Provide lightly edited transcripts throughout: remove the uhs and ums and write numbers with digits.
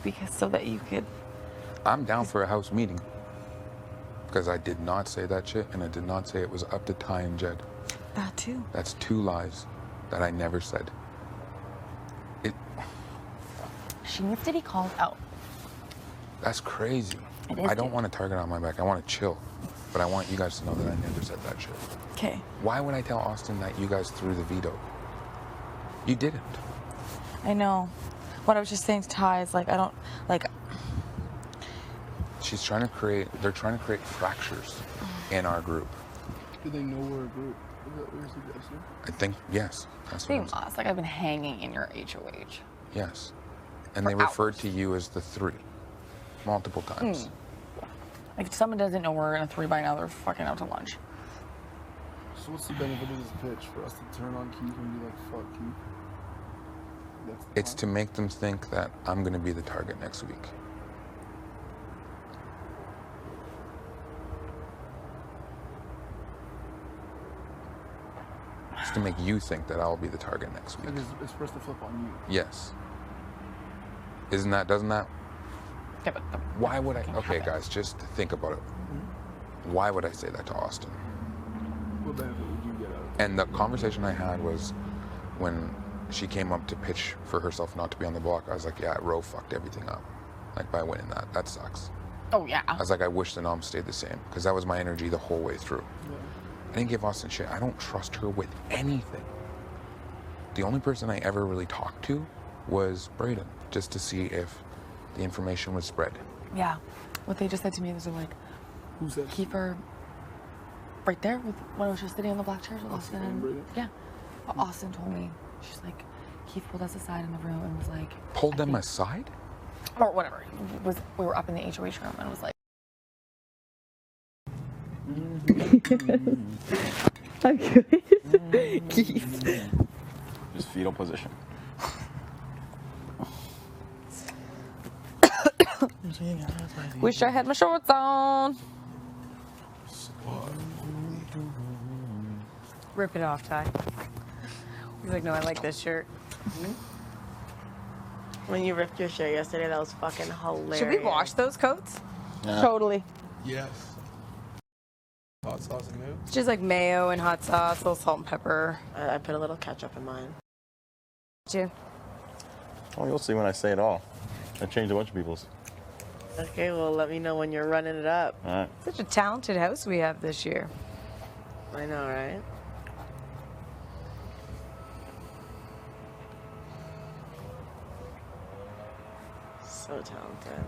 because so that you could. I'm down for a house meeting. Because I did not say that shit, and I did not say it was up to Ty and Jed. That too. That's 2 lies that I never said. She needs to be called out. That's crazy. It is. I don't want a target on my back. I want to chill. But I want you guys to know that I never said that shit. Okay. Why would I tell Austin that you guys threw the veto? You didn't. I know. What I was just saying to Ty is, like, I don't, like... They're trying to create fractures in our group. Do they know we're a group? Is that what you're suggesting? I think, yes. That's Being what I'm lost, like, I've been hanging in your HOH. Yes. And For they referred hours. to you as the 3. Multiple times. Like, if someone doesn't know we're in a 3 by now, they're fucking out to lunch. So what's the benefit of this pitch? For us to turn on Keith and be like, fuck Keith? That's the It's to make them think that I'm going to be the target next week. It's to make you think that I'll be the target next week. And it's for us to flip on you. Yes. Doesn't that? Yeah, but Why would I? Okay, guys, just think about it. Why would I say that to Austin? What benefit would you get out of it? And the conversation I had was when she came up to pitch for herself not to be on the block. I was like, yeah, Roe fucked everything up. Like, by winning that. That sucks. Oh, yeah. I was like, I wish the nom stayed the same. Because that was my energy the whole way through. Yeah. I didn't give Austin shit. I don't trust her with anything. The only person I ever really talked to was Braden. Just to see if the information was spread. Yeah. What they just said to me was, like, Who said? keep her right there with, when I was just sitting on the black chairs with Austin. and Braden? Yeah. Austin told me, she's like, Keith pulled us aside in the room and was like... Pulled them aside? Or whatever. We were up in the HOH room and was like... I'm good. Keith. Just fetal position. Wish I had my shorts on. Rip it off, Ty. He's like, no, I like this shirt. When you ripped your shirt yesterday, that was fucking hilarious. Should we wash those coats? Yeah. Totally. Yes. Hot sauce and mayo? It's just like mayo and hot sauce, a little salt and pepper. I put a little ketchup in mine. You. Oh, you'll see when I say it all. I changed a bunch of people's. Okay, well, let me know when you're running it up. All right. Such a talented house we have this year. I know, right? So talented.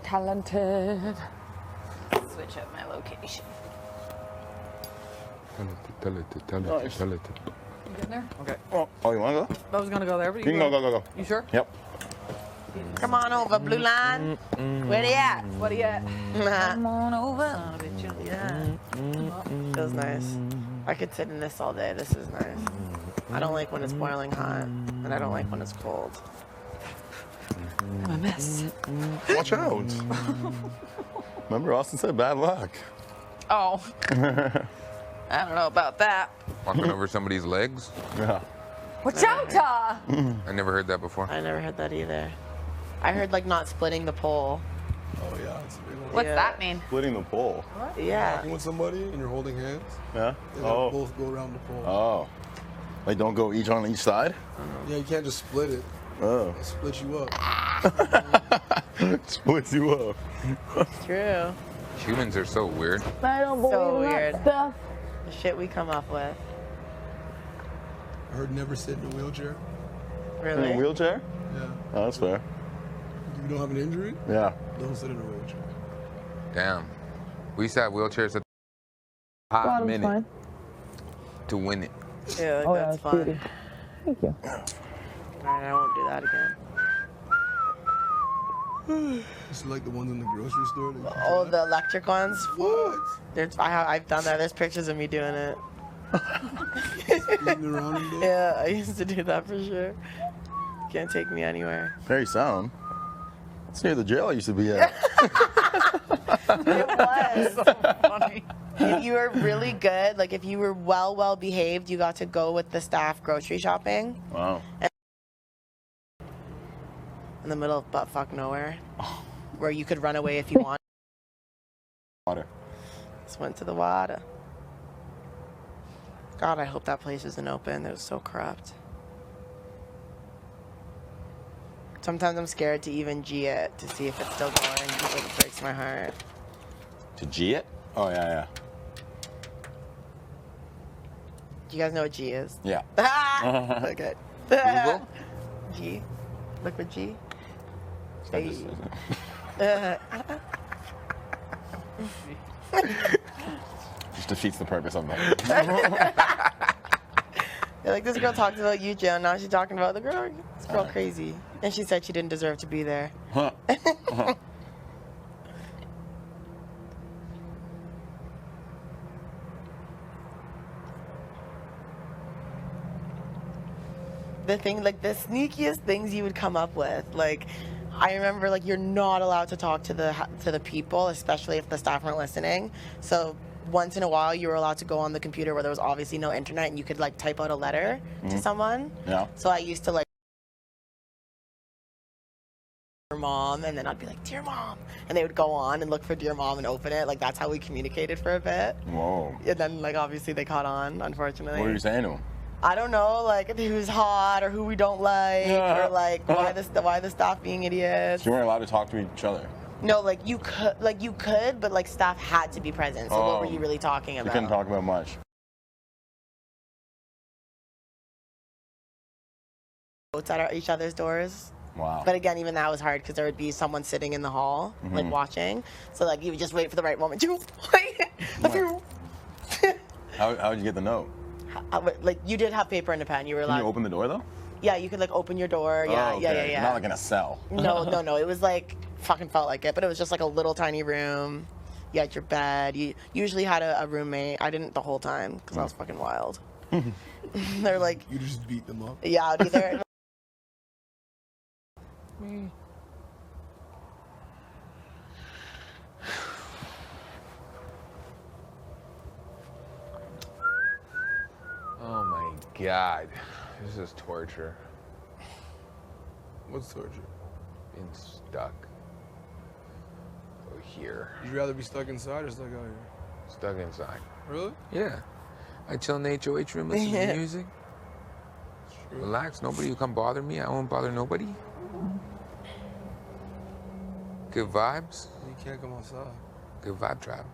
Talented. Switch up my location. Tell it. You in there? Okay. Oh, you want to go? I was gonna go there, but You can go. You sure? Yep. Come on over, blue line. Where they at? What are you at? Come on over. Yeah. Feels nice. I could sit in this all day. This is nice. I don't like when it's boiling hot, and I don't like when it's cold. I'm a mess. Watch out. Remember, Austin said bad luck. Oh. I don't know about that. Walking over somebody's legs? Yeah. Watch out, Ta! I never heard that before. I never heard that either. I heard like not splitting the pole. Oh, yeah. It's a big one. What's Yeah. that mean? Splitting the pole. Yeah. Walking with somebody and you're holding hands, Yeah. they gotta Oh. both go around the pole. Oh. Like, don't go each on each side? Yeah, you can't just split it. Oh. It'll split you up. Splits you up. It's true. Humans are so weird. I don't So weird. stuff. The shit we come up with. I heard never sit in a wheelchair. In Really? a wheelchair? Yeah. Oh, that's fair. If you don't have an injury, Yeah. don't sit in a wheelchair. Damn. We used to have wheelchairs at the hot Bottom's minute fine. to win it. Yeah, Oh, yeah, that's it's fun. beauty. Thank you. Alright, I won't do that again. It's like the ones in the grocery store. that you can Oh, drive. the electric ones? What? I've done that. There's pictures of me doing it. Spinning around and there? Yeah, I used to do that for sure. Can't take me anywhere. Very sound. It's near the jail I used to be at. It was. So funny. If you were really good, like if you were well behaved, you got to go with the staff grocery shopping. Wow. In the middle of buttfuck nowhere, where you could run away if you want. Water. Just went to the water. God, I hope that place isn't open. It was so corrupt. Sometimes I'm scared to even G it to see if it's still going because it breaks my heart. To G it? Oh, yeah. Do you guys know what G is? Yeah. Okay. Google? G. Liquid G. That just- Just defeats the purpose of it. Yeah, like this girl talked about you, Joe. Now she's talking about the girl. This girl crazy. And she said she didn't deserve to be there. Huh. The thing, like the sneakiest things you would come up with. Like, I remember, like you're not allowed to talk to the people, especially if the staff weren't listening. So once in a while, you were allowed to go on the computer where there was obviously no internet, and you could like type out a letter to someone. Yeah. So I used to like dear mom, and then I'd be like, dear mom, and they would go on and look for dear mom and open it. Like that's how we communicated for a bit. Whoa. And then like obviously they caught on, unfortunately. What were you saying to him? I don't know, like who's hot or who we don't like, or like why the staff being idiots. So you weren't allowed to talk to each other. No, like you could, but like staff had to be present. So what were you really talking You about? couldn't talk about much. Notes at each other's doors. Wow. But again, even that was hard because there would be someone sitting in the hall, like watching. So like you would just wait for the right moment to How would you get the note? like you did have paper and a pen. You were Can allowed. you open the door though? Yeah, you could like open your door. Yeah, Oh, okay. yeah. Not like in a cell. No. It was like fucking felt like it, but it was just like a little tiny room. You had your bed. You usually had a roommate. I didn't the whole time because I was fucking wild. They're like, You just beat them up. yeah, I'd either. Oh my God. This is torture. What's torture? Being stuck. Oh, here. Would you rather be stuck inside or stuck out here? Stuck inside. Really? Yeah. I chill in the HOH room, listen to music. True. Relax. Nobody will come bother me. I won't bother nobody. Good vibes. You can't come outside. Good vibe trap.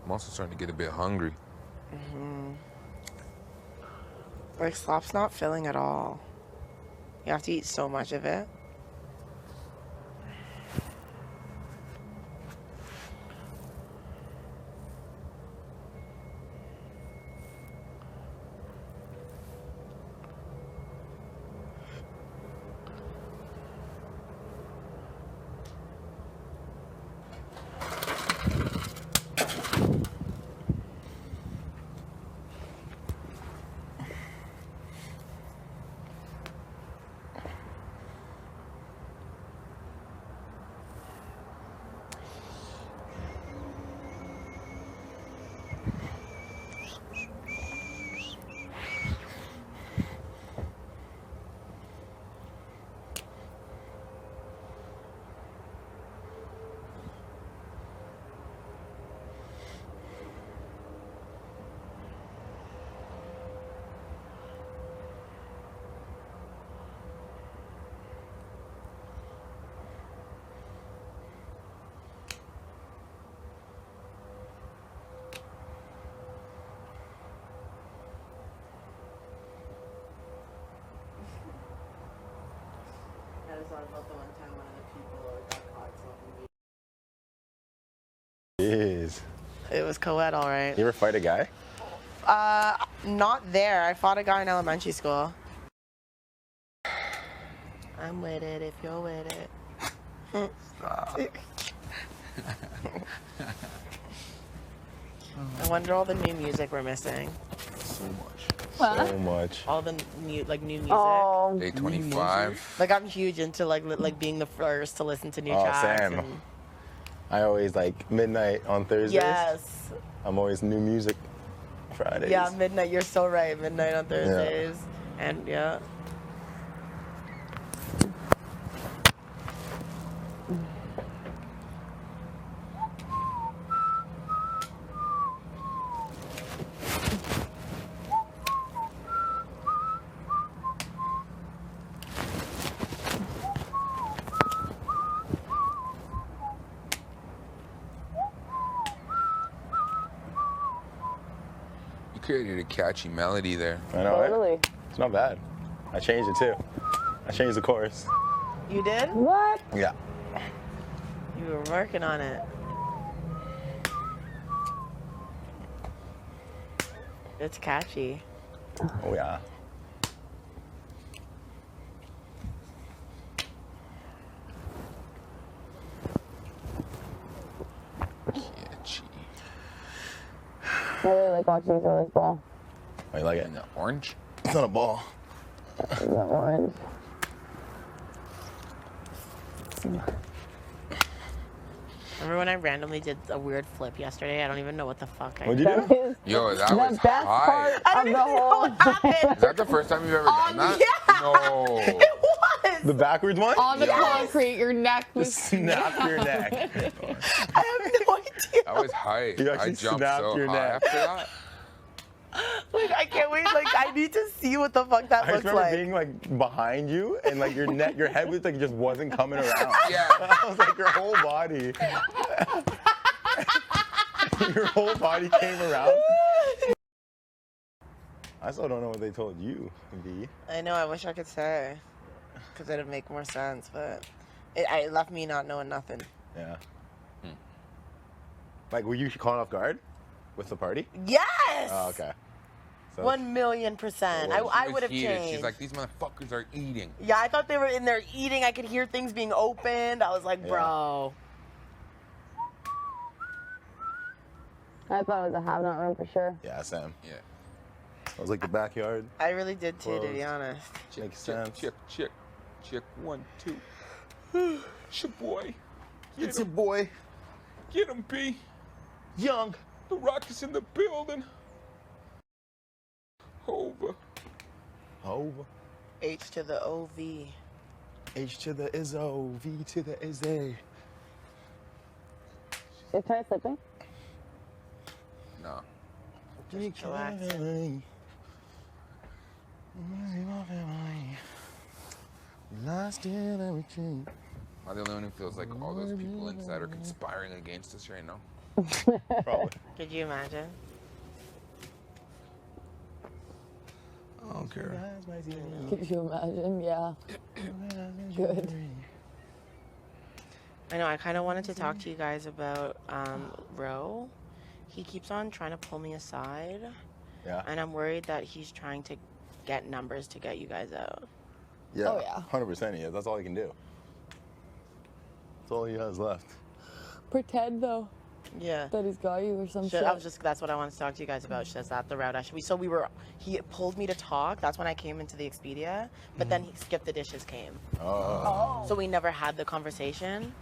I'm also starting to get a bit hungry. Like slop's not filling at all. You have to eat so much of it. I just thought about the one time one of the people got caught smoking weed. Jeez. It was co-ed, all right. You ever fight a guy? Not there. I fought a guy in elementary school. I'm with it if you're with it. Stop. I wonder all the new music we're missing. So much. So much. All the new music. Oh, Day 25. Like I'm huge into like being the first to listen to new tracks. same. And I always like midnight on Thursdays. yes. I'm always new music Fridays. Yeah, midnight. You're so right. Midnight on Thursdays. And yeah. You created a catchy melody there. I know, right? totally. It's not bad. I changed it too. I changed the chorus. You did? What? Yeah. You were working on it. It's catchy. Oh yeah. Catchy. I really like watching you throw this ball. Oh, you like it? And the orange? It's not a ball. The orange. Remember when I randomly did a weird flip yesterday? I don't even know what the fuck I What'd you did. do? Is Yo, that the was best high. part of the whole What happened? Is that the first time you've ever done that? Yeah. No. It was. The backwards one? On the Yes. concrete, your neck was. Just snap your neck. I have no idea. That was high. You I actually jumped snapped so your high neck. after that. Like I can't wait. Like I need to see what the fuck that I just looks remember like. being like behind you and like your neck, your head was like just wasn't coming around. Yeah. I was like your whole body. Your whole body came around. I still don't know what they told you, V. I know. I wish I could say, because it'd make more sense, but it left me not knowing nothing. Yeah. Like, were you caught off guard with the party? Yes. Oh, okay. So 1,000,000%. She I was would have heated. changed. She's like, these motherfuckers are eating. Yeah, I thought they were in there eating. I could hear things being opened. I was like, Yeah. bro. I thought it was a have-not room for sure. yeah, Sam. Yeah. I was like the backyard. I really did too, to be Closed. honest. Check, Makes check, sense. check, check. Check 1, 2. It's your boy. It's your boy, Get him, B. Young. The Rock is in the building. Over. Over. H to the OV. H to the Izzo, V to the Izzy. You try sleeping? No. Just relaxing. Lost in everything. Am I the only one who feels like all those people inside are conspiring against us right now? Probably. Could you imagine? I don't care. Could you imagine? Yeah. Good. I know. I kind of wanted to talk to you guys about Ro. He keeps on trying to pull me aside, Yeah. and I'm worried that he's trying to get numbers to get you guys out. Yeah. Oh, yeah. 100% he is. That's all he can do. That's all he has left. Pretend though Yeah. that he's got you or some shit. That's what I wanted to talk to you guys about. Is that the route I should? He pulled me to talk. That's when I came into the Expedia, but then he skipped the dishes came. Oh. So we never had the conversation.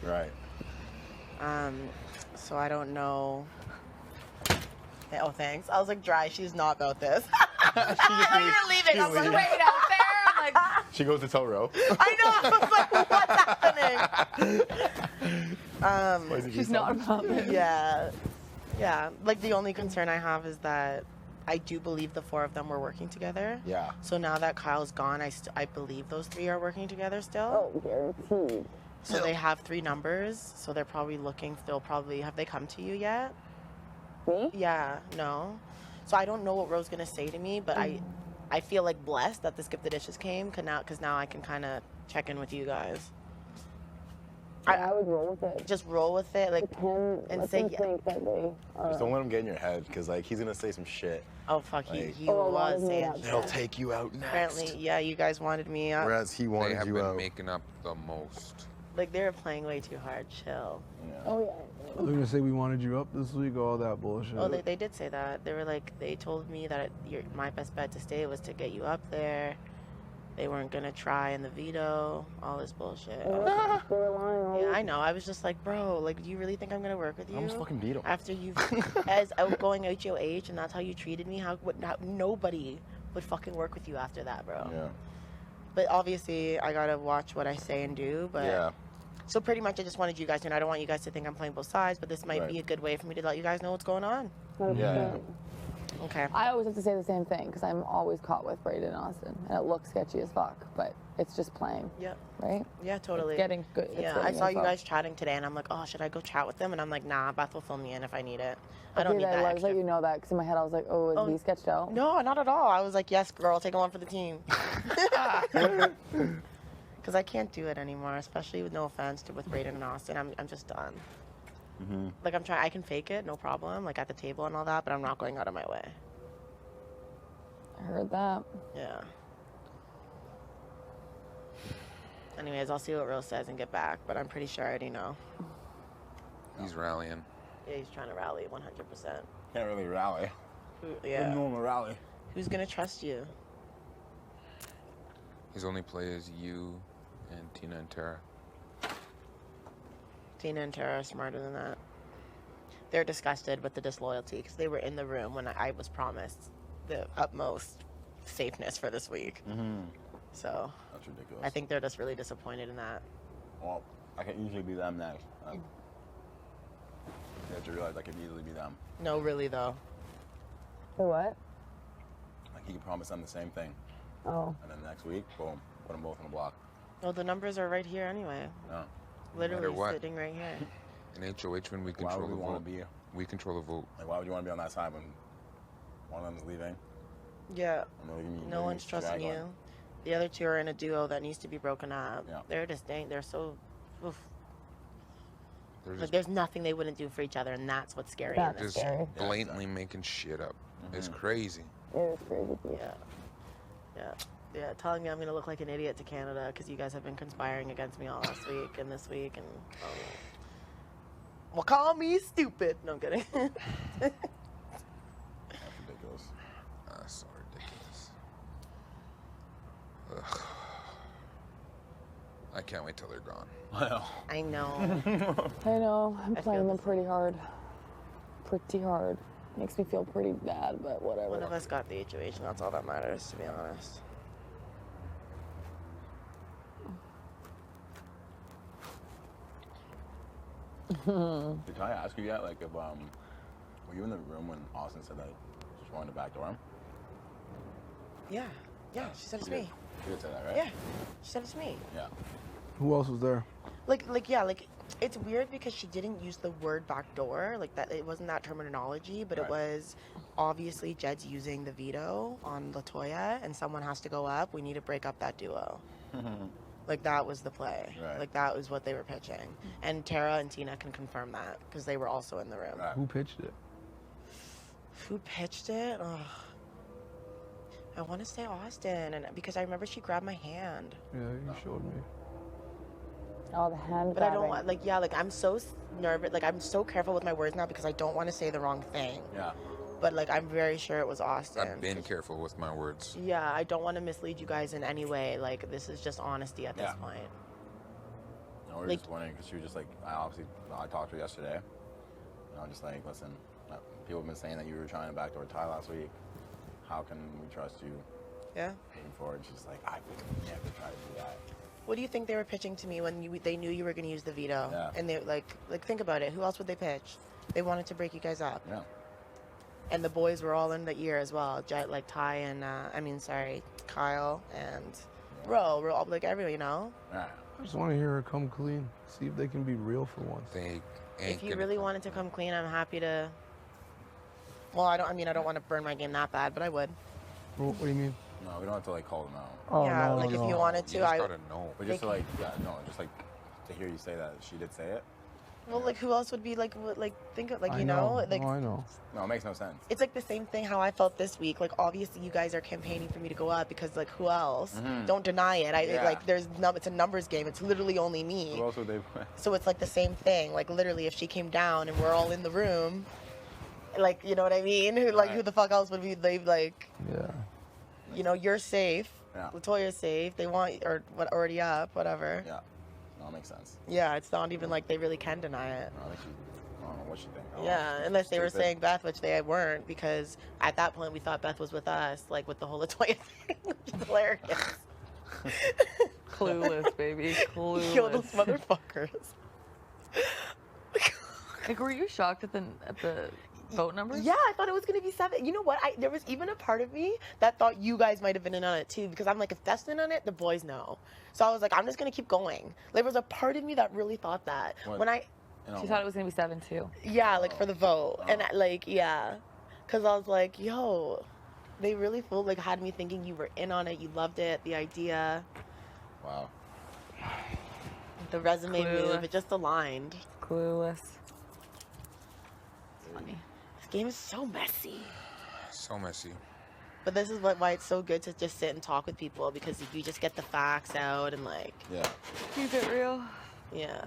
Right. So I don't know. Oh, thanks. I was like, dry. She's not about this. When you were leaving, I was like, wait, out there? I'm like, She goes to tell Ro. I know. I was like, what's happening? She's not about it. Yeah. Yeah. Like, the only concern I have is that I do believe the four of them were working together. Yeah. So now that Kyle's gone, I believe those three are working together still. Oh, guaranteed. So they have 3 numbers. So they're probably looking. Have they come to you yet? Me? Yeah. No. So I don't know what Ro's gonna say to me, but I feel like blessed that the skip the dishes came, because now I can kind of check in with you guys. I would roll with it. Just roll with it, like, Pretend, and let say them yeah. think that they are. Just don't let him get in your head, because like he's gonna say some shit. Oh fuck, Like- he Oh, a lot was of saying. made-up They'll take you out next. Apparently, yeah, you guys wanted me out. Whereas he They wanted have you been out. making up the most. Like, they were playing way too hard. Chill. Yeah. Oh yeah. They're gonna say we wanted you up this week, all that bullshit. Oh, they did say that. They were like, they told me that my best bet to stay was to get you up there. They weren't gonna try in the veto, all this bullshit. Yeah, I know. I was just like, bro, like, do you really think I'm gonna work with you? I'm just fucking veto. After you've, as outgoing HOH, and that's how you treated me, how nobody would fucking work with you after that, bro. Yeah. But obviously, I gotta watch what I say and do, but... Yeah. So pretty much, I just wanted you guys to know. I don't want you guys to think I'm playing both sides, but this might be a good way for me to let you guys know what's going on. Yeah. Okay. I always have to say the same thing because I'm always caught with Braden and Austin, and it looks sketchy as fuck, but it's just playing. Yep. Right? Yeah, totally. It's getting good. Yeah, I saw you guys chatting today, and I'm like, oh, should I go chat with them? And I'm like, nah, Beth will fill me in if I need it. I don't need that I extra. let you know that because in my head I was like, oh, is he sketched out? No, not at all. I was like, yes, girl, take one for the team. Because I can't do it anymore, especially with no offense with Braden and Austin. I'm just done. Mm-hmm. Like, I can fake it, no problem, like at the table and all that, but I'm not going out of my way. I heard that. Yeah. Anyways, I'll see what Rose says and get back, but I'm pretty sure I already know. He's rallying. Yeah, he's trying to rally 100%. Can't really rally. Yeah. Normal rally. Who's gonna trust you? His only play is you and Tina and Tara. Tina and Tara are smarter than that. They're disgusted with the disloyalty because they were in the room when I was promised the utmost safeness for this week. Mm-hmm. So That's ridiculous. I think they're just really disappointed in that. Well, I can usually be them next. You have to realize I could easily be them. No, really though. For what? Like, he could promise them the same thing. Oh. And then next week, boom, put them both on the block. Well, the numbers are right here anyway. No. Literally what? sitting right here. In HOH, when we Why control would the we want vote, to be? we control the vote. Like, why would you want to be on that side when one of them's leaving? Yeah. And No one's trusting you. The other two are in a duo that needs to be broken up. Yeah. They're just they're so. Oof. They're Like, just, there's nothing they wouldn't do for each other, and that's what's scary. That's in this. just scary. blatantly making shit up. It's crazy. It is crazy. Yeah, telling me I'm gonna look like an idiot to Canada because you guys have been conspiring against me all last week and this week, and well, call me stupid. No, I'm kidding. That's ridiculous. So ridiculous. Ugh. I can't wait till they're gone. I know. I know. I'm I playing feel them the pretty hard. Pretty hard. Makes me feel pretty bad, but whatever. One of us got the HOH, and that's all that matters, to be honest. Did I ask you yet, like, if, were you in the room when Austin said that she wanted to backdoor him? Yeah, she said it's me. You did say that, right? Yeah, she said it's me. Yeah. Who else was there? Like, it's weird because she didn't use the word backdoor, like that. It wasn't that terminology, but Right. it was obviously Jed's using the veto on LaToya, and someone has to go up. We need to break up that duo. Like, that was the play. Right. Like, that was what they were pitching. And Tara and Tina can confirm that because they were also in the room. Right. Who pitched it? Who pitched it? Ugh. I want to say Austin, and because I remember she grabbed my hand. Yeah, you showed me. Oh, the hand But I don't grabbing. want, like, I'm so nervous. Like, I'm so careful with my words now because I don't want to say the wrong thing. Yeah. But, like, I'm very sure it was Austin. I've been careful with my words. Yeah, I don't want to mislead you guys in any way. Like, this is just honesty at this Yeah. point. No, we were Like- just wondering because she was just like, I talked to her yesterday. And I'm just like, listen, people have been saying that you were trying to backdoor Ty last week. How can we trust you Yeah. moving forward? She's like, I would never try to do that. What do you think they were pitching to me when they knew you were going to use the veto? Yeah. And they, like, think about it. Who else would they pitch? They wanted to break you guys up. Yeah. And the boys were all in the ear as well. Like Ty and, Kyle and Ro. We're all, like, everyone, you know? Yeah. I just want to hear her come clean. See if they can be real for once. They ain't If you gonna really come. wanted to come clean, I'm happy to. Well, I don't want to burn my game that bad, but I would. What do you mean? No, we don't have to like call them out. Oh, Yeah, no, like, if no. you wanted to, You just I. gotta know. But just to like, yeah, no, just like to hear you say that she did say it. Well, like who else would be like think of like I you know like Oh, I know. No, it makes no sense. it's like the same thing how I felt this week. Like obviously you guys are campaigning for me to go up because like who else? Don't deny it. Yeah. Like there's no, it's a numbers game. It's literally only me. Who else would they put? So it's like the same thing. Like literally if she came down and we're all in the room, like you know what I mean? Who like who the fuck else would be they like? Yeah. You know you're safe. Yeah. Latoya's safe. They want or what already up whatever. Yeah. No, it makes sense. Yeah, it's not even like they really can deny it. No, I don't know what you think. Yeah, unless they were saying Beth, which they weren't, because at that point we thought Beth was with us, like with the whole Latoya thing, which is hilarious. Clueless, baby. Clueless. Kill those motherfuckers. Like, were you shocked at the vote numbers? Yeah, I thought it was gonna be 7. You know what? There was even a part of me that thought you guys might have been in on it too, because I'm like, if Beth's in on it, the boys know. So I was like, I'm just gonna keep going. There was a part of me that really thought that What? when I. She thought it was gonna be 7 too. Yeah, like for the vote, and like yeah, because I was like, yo, they really had me thinking you were in on it, you loved it, the idea, Wow. the resume Clueless. move, it just aligned. Clueless. It's funny. This game is so messy, So messy. but this is why it's so good to just sit and talk with people, because you just get the facts out and like Yeah. Keep it real. yeah,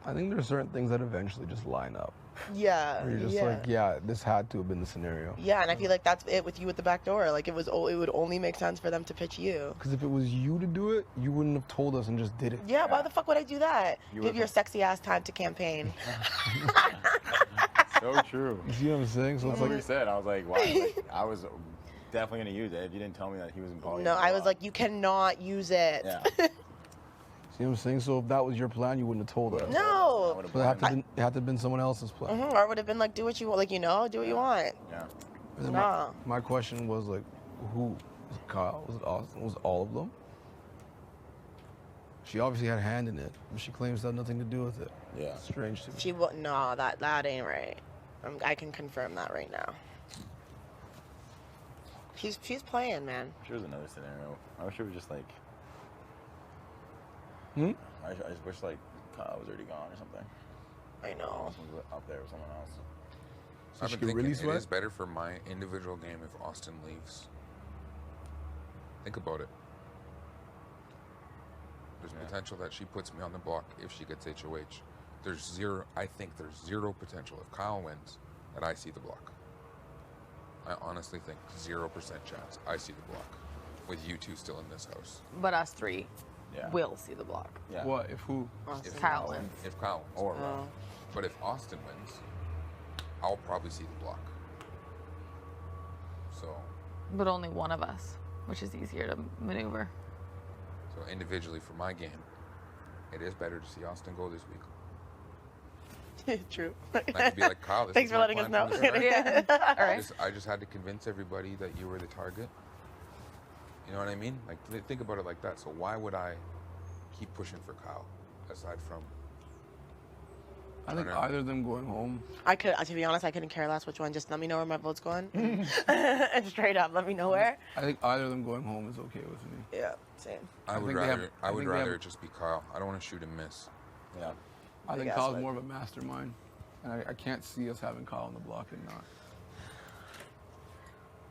I think there's certain things that eventually just line up. yeah, Where you're just yeah. like, yeah, this had to have been the scenario. Yeah, and I feel like that's it with you at the back door. Like it would only make sense for them to pitch you. Because if it was you to do it, you wouldn't have told us and just did it. Yeah, why the fuck would I do that? You Give would- your sexy ass time to campaign. So true. You see what I'm saying? So it's That's what like, you said. I was like, why? Like, I was definitely gonna use it if you didn't tell me that he was in poly. No, I was like, you cannot use it. Yeah. see what I'm saying? So if that was your plan, you wouldn't have told us. I No. would've So it had blind- to have been someone else's plan. Or it would have been like, do what you want, like, do what you want. Yeah. And then Nah. my question was like, who? Was it Kyle? Was it Austin? Was it all of them? She obviously had a hand in it, but she claims to have nothing to do with it. Yeah. Strange to me. She would, no, that ain't right. I can confirm that right now. She's playing, man. Sure was another scenario. I wish it was just like. Hmm? I just wish like Kyle was already gone or something. I know. Austin was up there with someone else. So I've she been could thinking really it sweat? is better for my individual game if Austin leaves. Think about it. There's potential that she puts me on the block if she gets HOH. I think there's zero potential if Kyle wins that I see the block. I honestly think 0% chance I see the block with you two still in this house. But us 3 Yeah. will see the block. Yeah. What? If who? If Kyle wins. If Kyle wins. Or Oh. But if Austin wins, I'll probably see the block. So But only one of us, which is easier to maneuver. individually for my game, it is better to see Austin go this week. True. I could be like, Kyle, this Thanks is for my letting us plan know. from the start. Yeah. All right. I just had to convince everybody that you were the target. You know what I mean? Like, think about it like that. So why would I keep pushing for Kyle, aside from? I think Turner. either of them going home. To be honest, I couldn't care less which one. Just let me know where my vote's going. And straight up, let me know where. I think either of them going home is okay with me. Yeah, same. I would think they have- rather. I I would think they have- rather it just be Kyle. I don't want to shoot and miss. Yeah. I think Yeah, Kyle's so more of a mastermind, and I can't see us having Kyle on the block and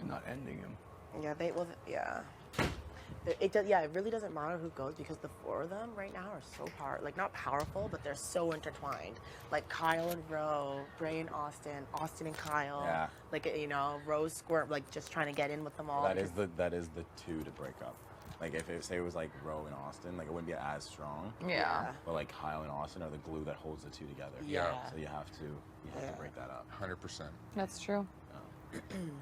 not ending him. Yeah, yeah. It really doesn't matter who goes, because the 4 of them right now are so not powerful, but they're so intertwined. Like Kyle and Ro, Bray and Austin, Austin and Kyle. Yeah. Like Rose squirt, like just trying to get in with them all. That is the 2 to break up. Like if say it was like Roe and Austin, like it wouldn't be as strong. Yeah. But like Kyle and Austin are the glue that holds the 2 together. Yeah. So you have to break that up. 100%. That's true.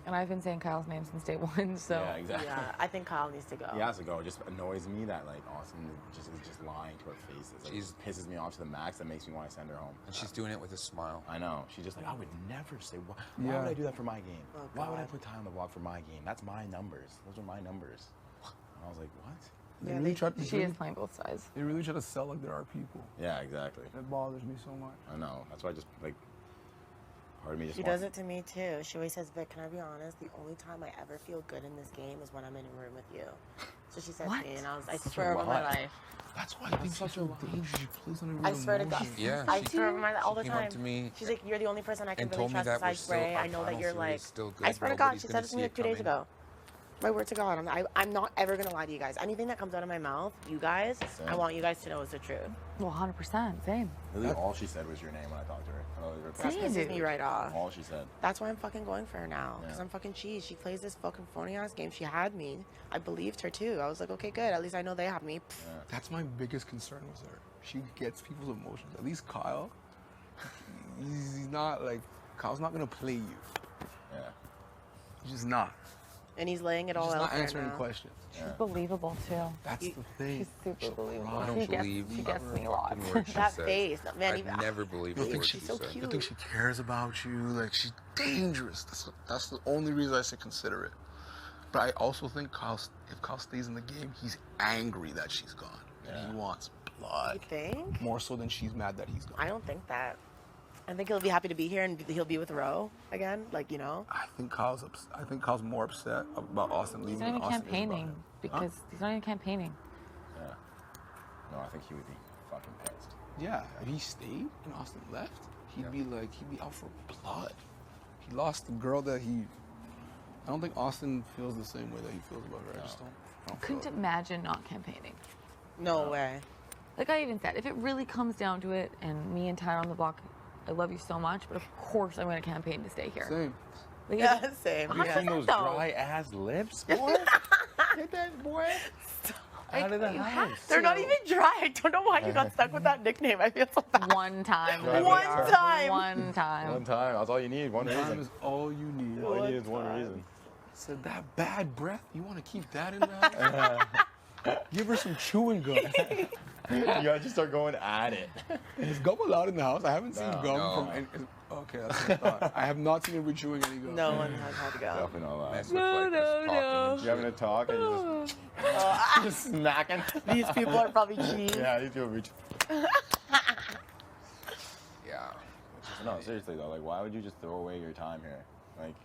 And I've been saying Kyle's name since day 1, so. Yeah, exactly. Yeah, I think Kyle needs to go. He has to go. It just annoys me that like Austin is just lying to our faces. Like, it pisses me off to the max. That makes me want to send her home. And she's doing it with a smile. I know. She's just like, I would never say, why Yeah. would I do that for my game? Oh, Why would I God. put time on the block for my game? That's my numbers. Those are my numbers. And I was like, what? Yeah, She is playing both sides. They really try to sell like there are people. Yeah, exactly. That bothers me so much. I know. That's why I just like. Part of me just She wants does it to me too. She always says, Vic, can I be honest? The only time I ever feel good in this game is when I'm in a room with you. So she said What? to me, and I swear over my What? life. That's why I think she's so dangerous. She plays on her I swear to God. emotions. Yeah, I she- see her remind that all the she came time. up to me She's like, you're the only person I can and really told me trust that we're besides still, Bray. our I know that final you're series like. is still good. I swear to God, Nobody's she gonna said it to see me like it 2 days coming. ago. My word to God, I'm not ever gonna lie to you guys. Anything that comes out of my mouth, you guys, I Same. want you guys to know is the truth. Well, 100%. Same. Literally, all she said was your name when I talked to her. Oh, you were That pissed. pisses me right off. All she said. That's why I'm fucking going for her now. Because Yeah. I'm fucking cheese. She plays this fucking phony ass game. She had me. I believed her too. I was like, okay, good. At least I know they have me. That's my biggest concern with her. She gets people's emotions. At least Kyle, he's not like, Kyle's not gonna play you. Yeah. He's just not. And he's laying it He's all just out not there answering now. questions. She's believable, too. That's You- the thing. She's super believable. I don't She believe gets me a a lot. fucking word she That says. face, man. I'd even- never believe a You think word she's she so said. cute. You think she cares about you? Like, she's dangerous. That's the only reason I say consider it. But I also think if Kyle stays in the game, he's angry that she's gone. And he wants blood. You think? More so than she's mad that he's gone. I don't think that. I think he'll be happy to be here and he'll be with Ro again. Like, you know? I think Kyle's more upset about Austin He's leaving not than even Austin is about campaigning him. because he's not even campaigning. Yeah. No, I think he would be fucking pissed. Yeah, if he stayed and Austin left, he'd be out for blood. He lost the girl that he. I don't think Austin feels the same way that he feels about her. I just don't feel Couldn't it. imagine not campaigning. No way. Like I even said, if it really comes down to it, and me and Tyler on the block, I love you so much, but of course I'm going to campaign to stay here. Same. Like, Yeah, same. You seen those though. dry ass lips, boy? Get that boy out of the you house. They're not even dry. I don't know why you got stuck with that nickname. I feel so bad. One time. One Lydia. time. One time. One time. That's all you need. One Time reason. is all you need. All you need is one reason. Said that bad breath. You want to keep that in there? Give her some chewing gum. You gotta just start going at it. Is gum allowed in the house? I haven't seen No. gum No. from. Okay, that's what I thought. I have not seen her chewing any gum. No one has had to go. Definitely not allowed. Mess with like this talking and You having a talk and you just smacking. These people are probably cheese. Yeah, these people reach. Yeah. No, seriously though, like, why would you just throw away your time here? Like,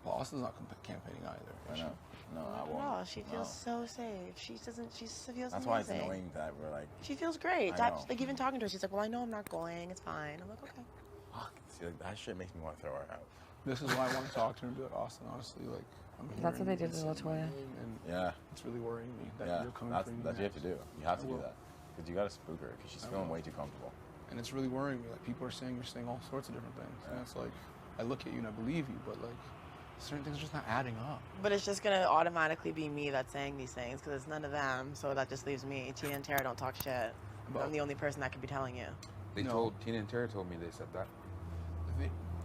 Well, Austin's not campaigning either. I know. No, I Not won't. at all. She No. feels so safe. She doesn't. She feels That's amazing. why it's annoying that we're like, She feels great. I That, know. like even talking to her, she's like, "Well, I know I'm not going. It's fine." I'm like, "Okay." fuck. See, like, that shit makes me want to throw her out. This is why I want to talk to her and be like, Austin, honestly, like, I'm That's what hearing they you did to say Latoya. your name, and Yeah, it's really worrying me that yeah. you're coming That's for me what you have to next. do. You have to I do will. that because you gotta spook her because she's I feeling will. way too comfortable. And it's really worrying me. Like, people are saying you're saying all sorts of different things. And Yeah. it's like, I look at you and I believe you, but like, certain things are just not adding up. But it's just gonna automatically be me that's saying these things because it's none of them. So that just leaves me. Tina and Tara don't talk shit. But I'm the only person that could be telling you. They No. told Tina and Tara told me they said that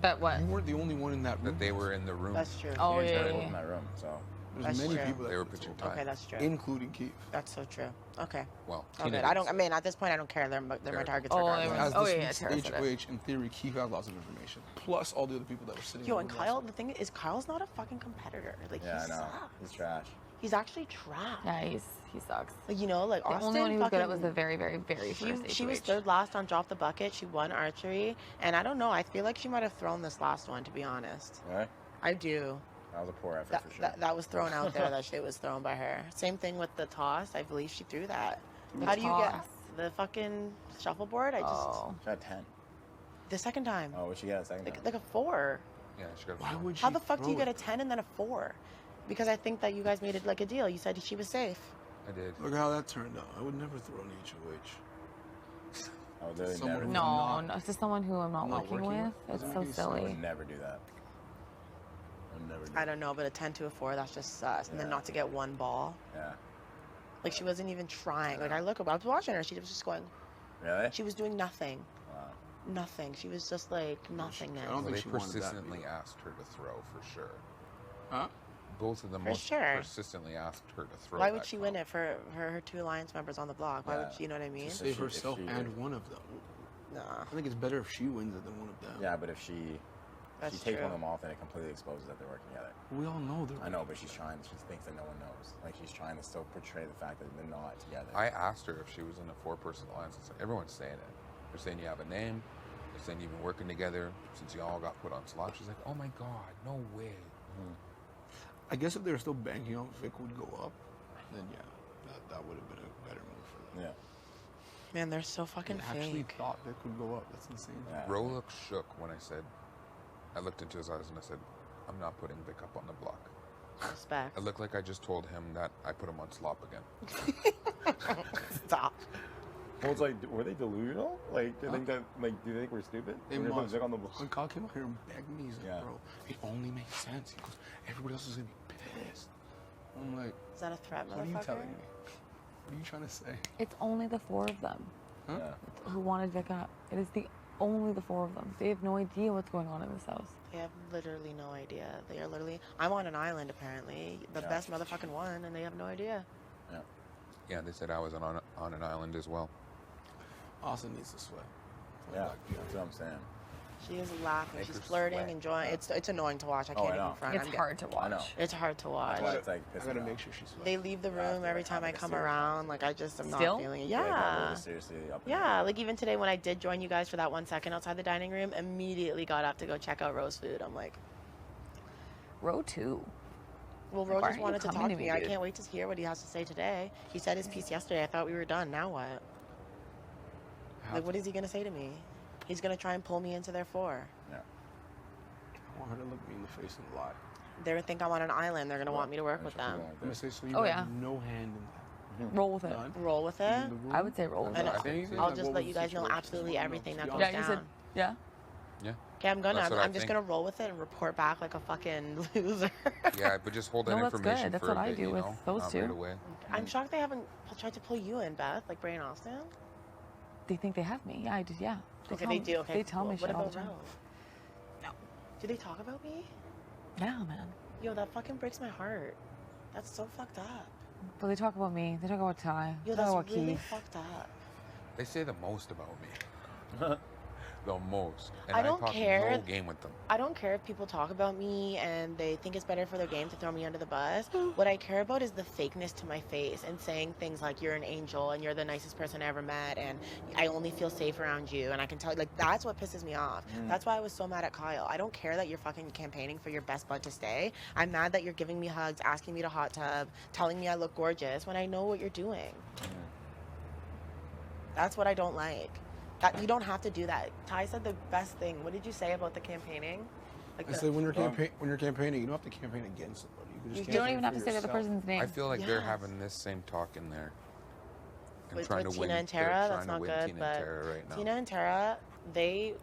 That what? you weren't the only one in that room. that they were in the room. That's true. Oh, Tina and yeah, Tara yeah, was yeah. in that room, so There's That's many true. people that They were were pitching told, Okay, that's true. including Keith. That's so true. Okay. Well, Oh, Tina good. I don't. I didn't mean, at this point, I don't care. They're my Tara. targets. Oh, regardless. they were- As Oh, this yeah, week's Tara said it. HOH, in theory, Keith has lots of information. Plus all the other people that were sitting Yo, in and the room Kyle. also. The thing is, Kyle's not a fucking competitor. Like yeah, I he know. sucks. He's trash. He's actually trash. Yeah, he sucks. Like, you know, like The Austin. only one who was good at was fucking- the very, very, very She, first she was HOH. third last on Drop the Bucket. She won archery. And I don't know. I feel like she might have thrown this last one, to be honest. Right? I do. That was a poor effort That, for sure. that was thrown out there. That shit was thrown by her. Same thing with the toss. I believe she threw that. The How do you get toss. the fucking shuffleboard? I just. Oh. She had 10. The second time. Oh, what'd she get a second time? Like a 4. Yeah, she got. Why would she How the fuck do you throw get a it? 10 and then a 4? Because I think that you guys made it like a deal. You said she was safe. I did. Look how that turned out. I would never throw an HOH. I would literally Someone never who- do No, not- no, it's just someone who I'm not not working working with. with? It's Doesn't so make sense. I silly. would never do that. I would never do I don't know, but a 10 to a 4, that's just sus. And then Yeah. not to get one ball. Yeah. Like she wasn't even trying. Like I was watching her. She was just going. Really? She was doing nothing. Wow. Nothing. She was just like nothingness. I don't Well, think they she wanted that persistently video. asked her to throw for sure. Huh? Both of them For most sure. persistently asked her to throw. Why would that she win comp. it for her 2 alliance members on the block? Why would Yeah. she? You know what I mean? To If save she- if herself she- and one of them. Nah, I think it's better if she wins it than one of them. Yeah, but if she that's takes true. one of them off, then it completely exposes that they're working together. We all know they're. I know, but she's trying. She thinks that no one knows. Like she's trying to still portray the fact that they're not together. I asked her if she was in a 4-person alliance. I said, everyone's saying it. They're saying you have a name. They're saying you've been working together since you all got put on slot. She's like, oh my god, no way. I guess if they were still banking on Vic would go up, then yeah, that would have been a better move for them. Yeah. Man, they're so fucking I actually fake. thought that could go up. That's insane. Yeah. Ro looked shook when I looked into his eyes and I said, I'm not putting Vic up on the block. Respect. It looked like I just told him that I put him on slop again. Stop. Well, it's like, were they delusional? Like, do you think that, like, do you think we're stupid? They We're gonna put must. Vic on the block. When Kyle came out here and begged me, he's like, Yeah. bro, it only makes sense. He goes, everybody else is gonna be pissed. I'm like, Is that a threat, what are you motherfucker? telling me? What are you trying to say? It's only the 4 of them Huh? Yeah. who wanted Vic up. It is only the 4 of them. They have no idea what's going on in this house. They have literally no idea. They are literally. I'm on an island apparently, the Yeah. best motherfucking one, and they have no idea. Yeah, they said I was on an island as well. Austin needs to sweat. Yeah, that's what I'm saying. She is laughing. Make She's her flirting, sweat. enjoying. It's annoying to watch. I Oh, can't I even know. front. It's I'm hard to watch. I know. It's hard to watch. That's why it's like I pissing gotta me make off. sure she sweats. They leave the Yeah, room they're every time I having a come serious around. Like I just am Still? not feeling it. Yeah, Yeah. really seriously up in Yeah, like even today when I did join you guys for that 1 second outside the dining room, immediately got up to go check out Rose food. I'm like, Row 2. well, Why Rose aren't just you wanted to coming talk to to me. me, I dude? can't wait to hear what he has to say today. He said his piece yesterday. I thought we were done. Now what? Like, what is he gonna say to me? He's gonna try and pull me into their 4. Yeah. I want her to look me in the face and lie. They're gonna think I'm on an island. They're gonna want me to work with That's what them. we're I'm gonna say, so you Oh, have yeah. no hand in that. Roll with it. None? Roll with You it. in the room? I would say roll with And it. I think so. I'll Like, just what let was you the guys know situation? absolutely Just wanna know, everything to that be goes Yeah, honest. you down. said, yeah. Yeah. Okay, I'm gonna. That's what I I'm just think. gonna roll with it and report back like a fucking loser. Yeah, but just hold that No, that's information good. That's for what a I bit, do you with know? those Not two. right away. I'm shocked they haven't tried to pull you in, Beth, like Bray and Austin. They think they have me. Yeah, I just, yeah. Okay, they do. Okay, They tell cool. me What shit all about the time. Rose? No. Do they talk about me? Yeah, man. Yo, that fucking breaks my heart. That's so fucked up. But they talk about me. They talk about Ty. Yo, They talk that's about really Keith. fucked up. They say the most about me. The most. And I don't talk care. no game with them. I don't care if people talk about me and they think it's better for their game to throw me under the bus. What I care about is the fakeness to my face and saying things like you're an angel and you're the nicest person I ever met and I only feel safe around you and I can tell you, like, that's what pisses me off. That's why I was so mad at Kyle. I don't care that you're fucking campaigning for your best bud to stay. I'm mad that you're giving me hugs, asking me to hot tub, telling me I look gorgeous when I know what you're doing. That's what I don't like. That you don't have to do that. Ty said the best thing. What did you say about the campaigning? Like I the- said when you're campaigning, you don't have to campaign against somebody. You can just You don't campaign even have for to say the other yourself. person's name. I feel like they're Yes. having this same talk in there. And with trying to Tina win. and Tara, they're that's trying to not win good. Tina But and Tara right now. Tina and Tara, they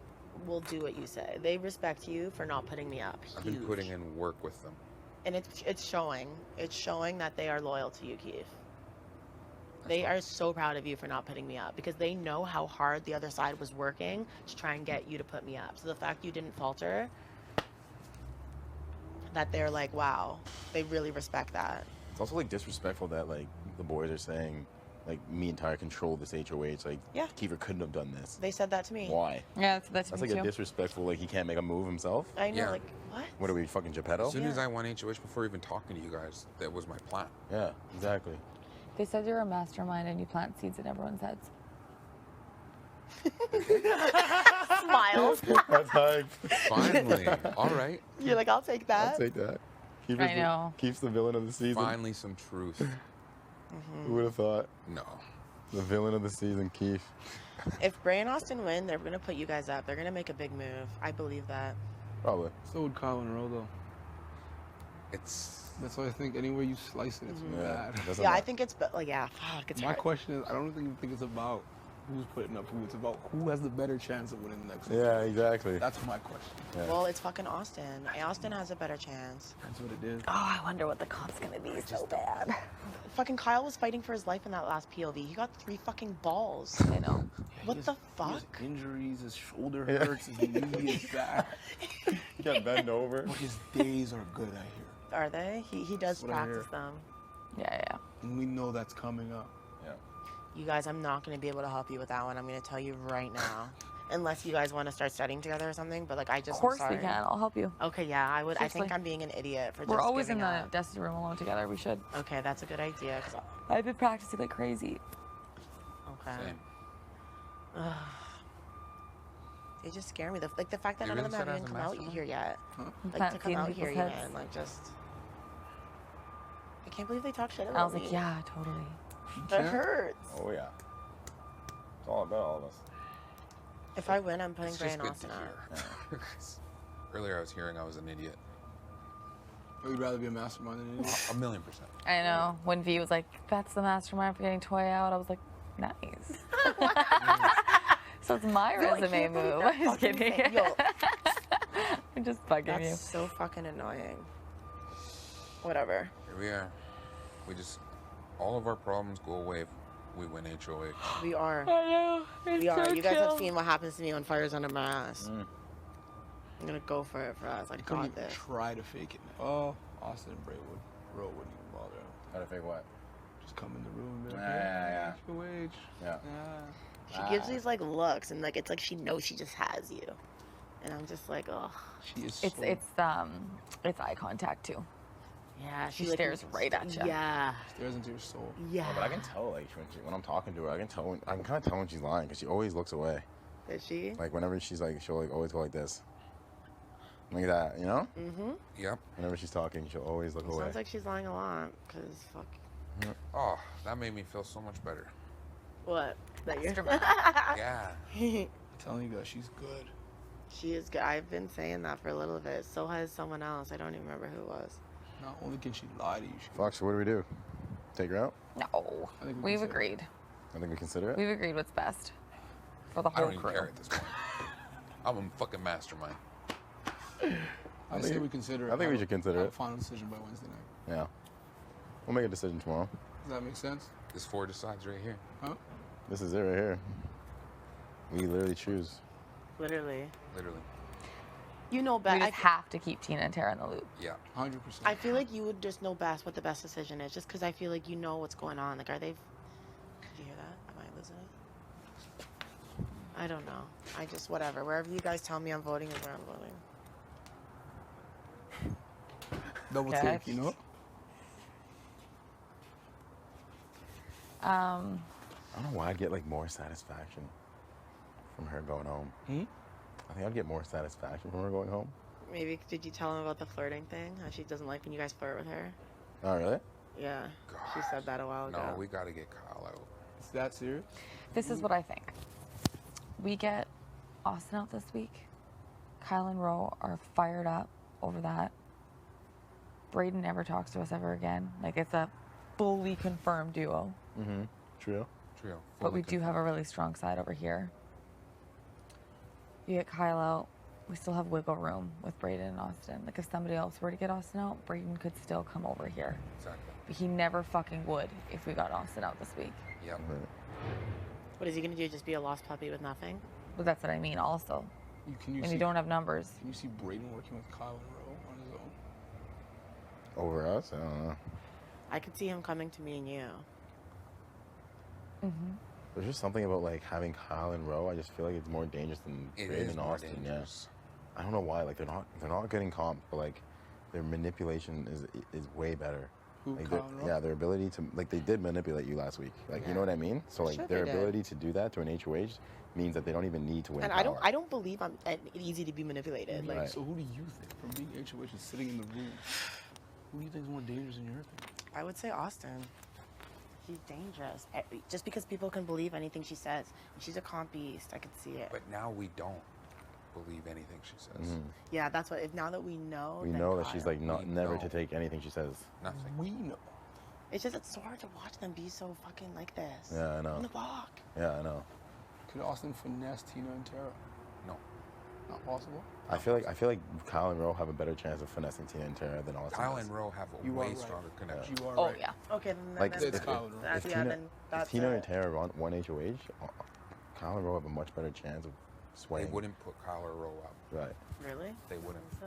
will do what you say. They respect you for not putting me up. I've been Huge. putting in work with them. And it's showing. It's showing that they are loyal to you, Keith. They what- are so proud of you for not putting me up because they know how hard the other side was working to try and get you to put me up. So the fact you didn't falter, that they're like, wow, they really respect that. It's also like disrespectful that like the boys are saying like me and Tyre controlled this HOH. Like Yeah. Kiefer couldn't have done this. They said that to me. Why? Yeah, that's That's me like too. a disrespectful. Like he can't make a move himself. I know, Yeah. like, what? What are we fucking Geppetto? As soon as Yeah. I won HOH, before even talking to you guys, that was my plan. Yeah, exactly. They said you're a mastermind and you plant seeds in everyone's heads. Smiles. That's hype. Finally. All right. You're like, I'll take that. I'll take that. I know. Keeps the villain of the season. Finally, some truth. Who would have thought? No. The villain of the season, Keith. If Bray and Austin win, they're gonna put you guys up. They're gonna make a big move. I believe that. Probably. So would Kyle and Ro, though. It's. That's why I think any way you slice it, it's bad. Doesn't Yeah, I matter. think it's like, yeah, fuck, it's My hard. question is, I don't even think it's about who's putting up who. It's about who has the better chance of winning the next one. Yeah, exactly. That's my question. Yeah. Well, it's fucking Austin. Austin has a better chance. That's what it is. Oh, I wonder what the comp's gonna be so bad. Fucking Kyle was fighting for his life in that last POV. He got 3 fucking balls. I know. What He the has- he has fuck? injuries, his shoulder hurts, his knee is back. You got bend over. But his days are good, I hear. Are they? He does That's what I practice hear. them. Yeah. And we know that's coming up. Yeah. You guys, I'm not going to be able to help you with that one. I'm going to tell you right now. Unless you guys want to start studying together or something. But, like, I just Of course I'm we sorry. can. I'll help you. Okay, yeah, I would. I think Seriously. I'm being an idiot for just We're always in giving the up. dusty room alone together. We should. Okay, that's a good idea. 'Cause I've been practicing like crazy. okay. Same. They just scare me. The fact that You're none of them gonna have set even as a come out mastermind? here yet. Like, Plant to come seed in out here people's heads. even. Like, just... I can't believe they talk shit I about was like, me. yeah, totally. That hurts. Oh yeah. It's all about all of us. If I win, I'm putting It's Bray just and good to Austin out. hear. Earlier I was hearing I was an idiot. We'd rather be a mastermind than anything. 1,000,000%. I know. When V was like, that's the mastermind for getting Toy out, I was like, nice. So it's my resume move. I'm just kidding. Yo, I'm just bugging that's you. so fucking annoying. Whatever. Here we are. We just, all of our problems go away if we win HOH. We are. I know. It's We are. so You guys have chill. seen what happens to me when fire's under my ass. I'm gonna go for it for us. I You couldn't got even this. try to fake it. Oh, Austin and Bray wouldn't even bother him. How to fake what? Just come in the room and be like, Yeah. HOH. Yeah. She gives these like looks and like it's like she knows she just has you. And I'm just like, oh. She is It's so eye contact too. Yeah, She stares right at you. Yeah. stares into your soul. Yeah. Oh, but I can tell, like, when I'm talking to her, I can kind of tell when she's lying because she always looks away. Is she? Like whenever she's like, she'll like always go like this, like that, you know? Mm-hmm. Yep. Whenever she's talking, she'll always look away. Sounds like she's lying a lot. Cause fuck. Oh, that made me feel so much better. What? That you're. Yeah. I'm telling you guys, she's good. She is good. I've been saying that for a little bit. So has someone else. I don't even remember who it was. Not only can she lie to you, she Fox, what do we do? Take her out? No. I think we We've can say- agreed. I think we consider it. We've agreed what's best for the I whole don't even crew. care at this point. I'm a fucking mastermind. I say we consider it. I think we Have should consider have it. a final decision by Wednesday night. Yeah. We'll make a decision tomorrow. Does that make sense? This 4 decides right here. Huh? This is it right here. We literally choose. Literally. Literally. You know We best. just have to keep Tina and Tara in the loop. Yeah. 100%. I feel like you would just know best what the best decision is, just because I feel like you know what's going on. Like, are they? Did you hear that? Am I losing it? I don't know. I just whatever. Wherever you guys tell me I'm voting is where I'm voting. Double Okay. take, you know? I don't know why I'd get like more satisfaction from her going home. I think I'd get more satisfaction from her going home. Maybe did you tell him about the flirting thing? How she doesn't like when you guys flirt with her? Oh, really? Yeah. She said that a while ago. No, we got to get Kyle out. It's that serious? This is what I think. We get Austin out this week. Kyle and Ro are fired up over that. Braden never talks to us ever again. Like, it's a fully confirmed duo. Mm-hmm. True. Trio. But we fully do have a confirmed. really strong side over here. You get Kyle out, we still have wiggle room with Braden and Austin. Like, if somebody else were to get Austin out, Braden could still come over here. Exactly. But he never fucking would if we got Austin out this week. Yep. What is he gonna do? Just be a lost puppy with nothing? But that's what I mean also. Can you When see, you don't have numbers. Can you see Braden working with Kyle and Rowe on his own? Over us? I don't know. I could see him coming to me and you. Mm-hmm. There's just something about like having Kyle and Rowe. I just feel like it's more dangerous than It Braden is and more Austin. dangerous. Yeah. I don't know why. Like they're not getting comped, but like their manipulation is way better. Who, Like Kyle and Rowe? yeah, their ability to like they did manipulate you last week. Like you know what I mean? So like Sure their they did. ability to do that to an HOH means that they don't even need to win. And power. I don't believe I'm easy to be manipulated. Like, Right. So who do you think, from being HOH and sitting in the room, who do you think is more dangerous in your opinion? I would say Austin. She's dangerous. Just because people can believe anything she says. She's a comp beast. I could see it. But now we don't believe anything she says. Yeah, that's what. If now that we know, We then know that she's Kyle. like not We never know. to take anything she says. Nothing. We know. It's just it's so hard to watch them be so fucking like this. Yeah, I know. On the block. Yeah, I know. Could Austin finesse Tina and Tara? No. Not possible. I feel like Kyle and Rowe have a better chance of finessing Tina and Tara than Austin. Kyle does. and Rowe have a You are way right. stronger connection. You are Oh, right. yeah. Okay, then Like that's It's Kyle and Rowe. That's, if yeah, Tina, then that's if Tina it. and Tara run one HOH, Kyle and Rowe have a much better chance of They swaying. wouldn't put Kyle or Rowe out. Right. Really? They wouldn't. So?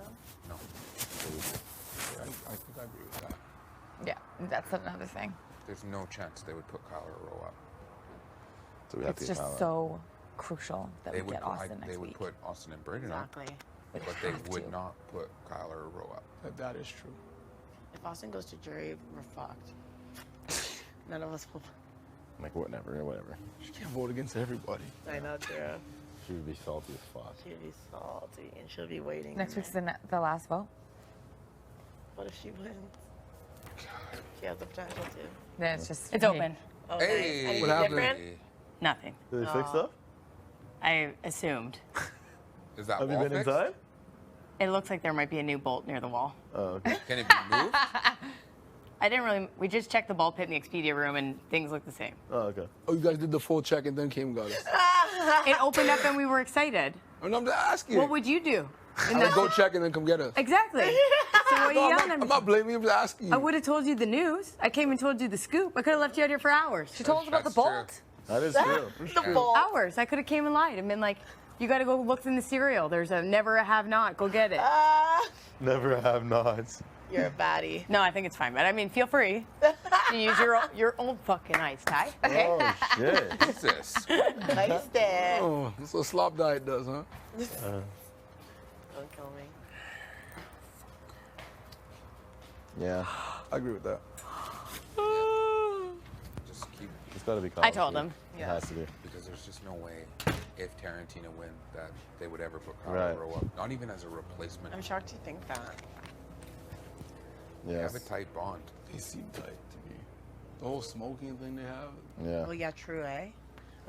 No. I think I agree with that. Yeah, that's another thing. There's no chance they would put Kyle or Rowe out. So we have It's to get Kyle just out. so crucial that They we would. get Austin next they would week. put Austin and Braden out, Exactly. but We they have would to. not put Kyle or Rowe out. That is true. If Austin goes to jury, we're fucked. None of us will. Like whatever. She can't vote against everybody. I know, true. She would be salty as fuck. She'll be salty and she'll be waiting. Next week's the last vote. What if she wins? She has the potential to. Then it's just It's open. Oh, Hey, nice. Anything What happened? different? Nothing. Did they fix stuff? I assumed. Is that Have you wall been fixed? inside? It looks like there might be a new bolt near the wall. Oh, okay. Can it be moved? I didn't really. We just checked the ball pit in the Expedia room, and things look the same. Oh, okay. Oh, you guys did the full check and then came and got us. It opened up, and we were excited. And I'm just asking. What would you do? I would go check and then come get us. Exactly. So what are you No, yelling at I'm me? not blaming you. I'm just asking you. I would have told you the news. I came and told you the scoop. I could have left you out here for hours. She told us about the That's true. bolt. That is true. The bowl. Hours. I could have came and lied and been like, you got to go look in the cereal. There's a never a have not. Go get it. Never have nots. You're a baddie. No, I think it's fine. But I mean, feel free to use your old fucking ice tie. Okay. Oh, shit. Jesus. Nice day. Oh, that's what slop diet does, huh? Don't kill me. Yeah. I agree with that. Just keep, It's got to be I told him. It has to be. because there's just no way if Tarantino wins that they would ever put Kyle Right. Rowe up. Not even as a replacement. I'm shocked you think that. They Yes. have a tight bond. They seem tight to me. The whole smoking thing they have. Yeah. Oh yeah, true, eh?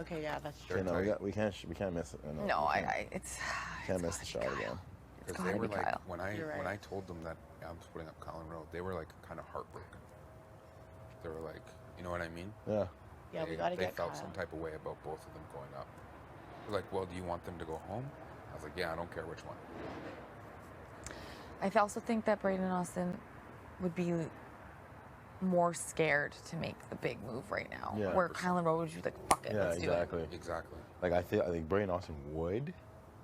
Okay, yeah, that's true. They're You know, tight. we can't miss it. No, we it's can't miss the shot again. Because gotta they were be like, Kyle. when I You're when right. I told them that I was putting up Colin Rowe, they were like kind of heartbroken. They were like, you know what I mean? Yeah. Yeah, we They- gotta They get felt Kyle. some type of way about both of them going up. They're like, well, do you want them to go home? I was like, yeah, I don't care which one. I also think that Braden and Austin would be more scared to make the big move right now. Yeah. Where Kylan Rowe would be like, fuck it, Yeah, let's exactly. Exactly. Like I think Bray and Austin would,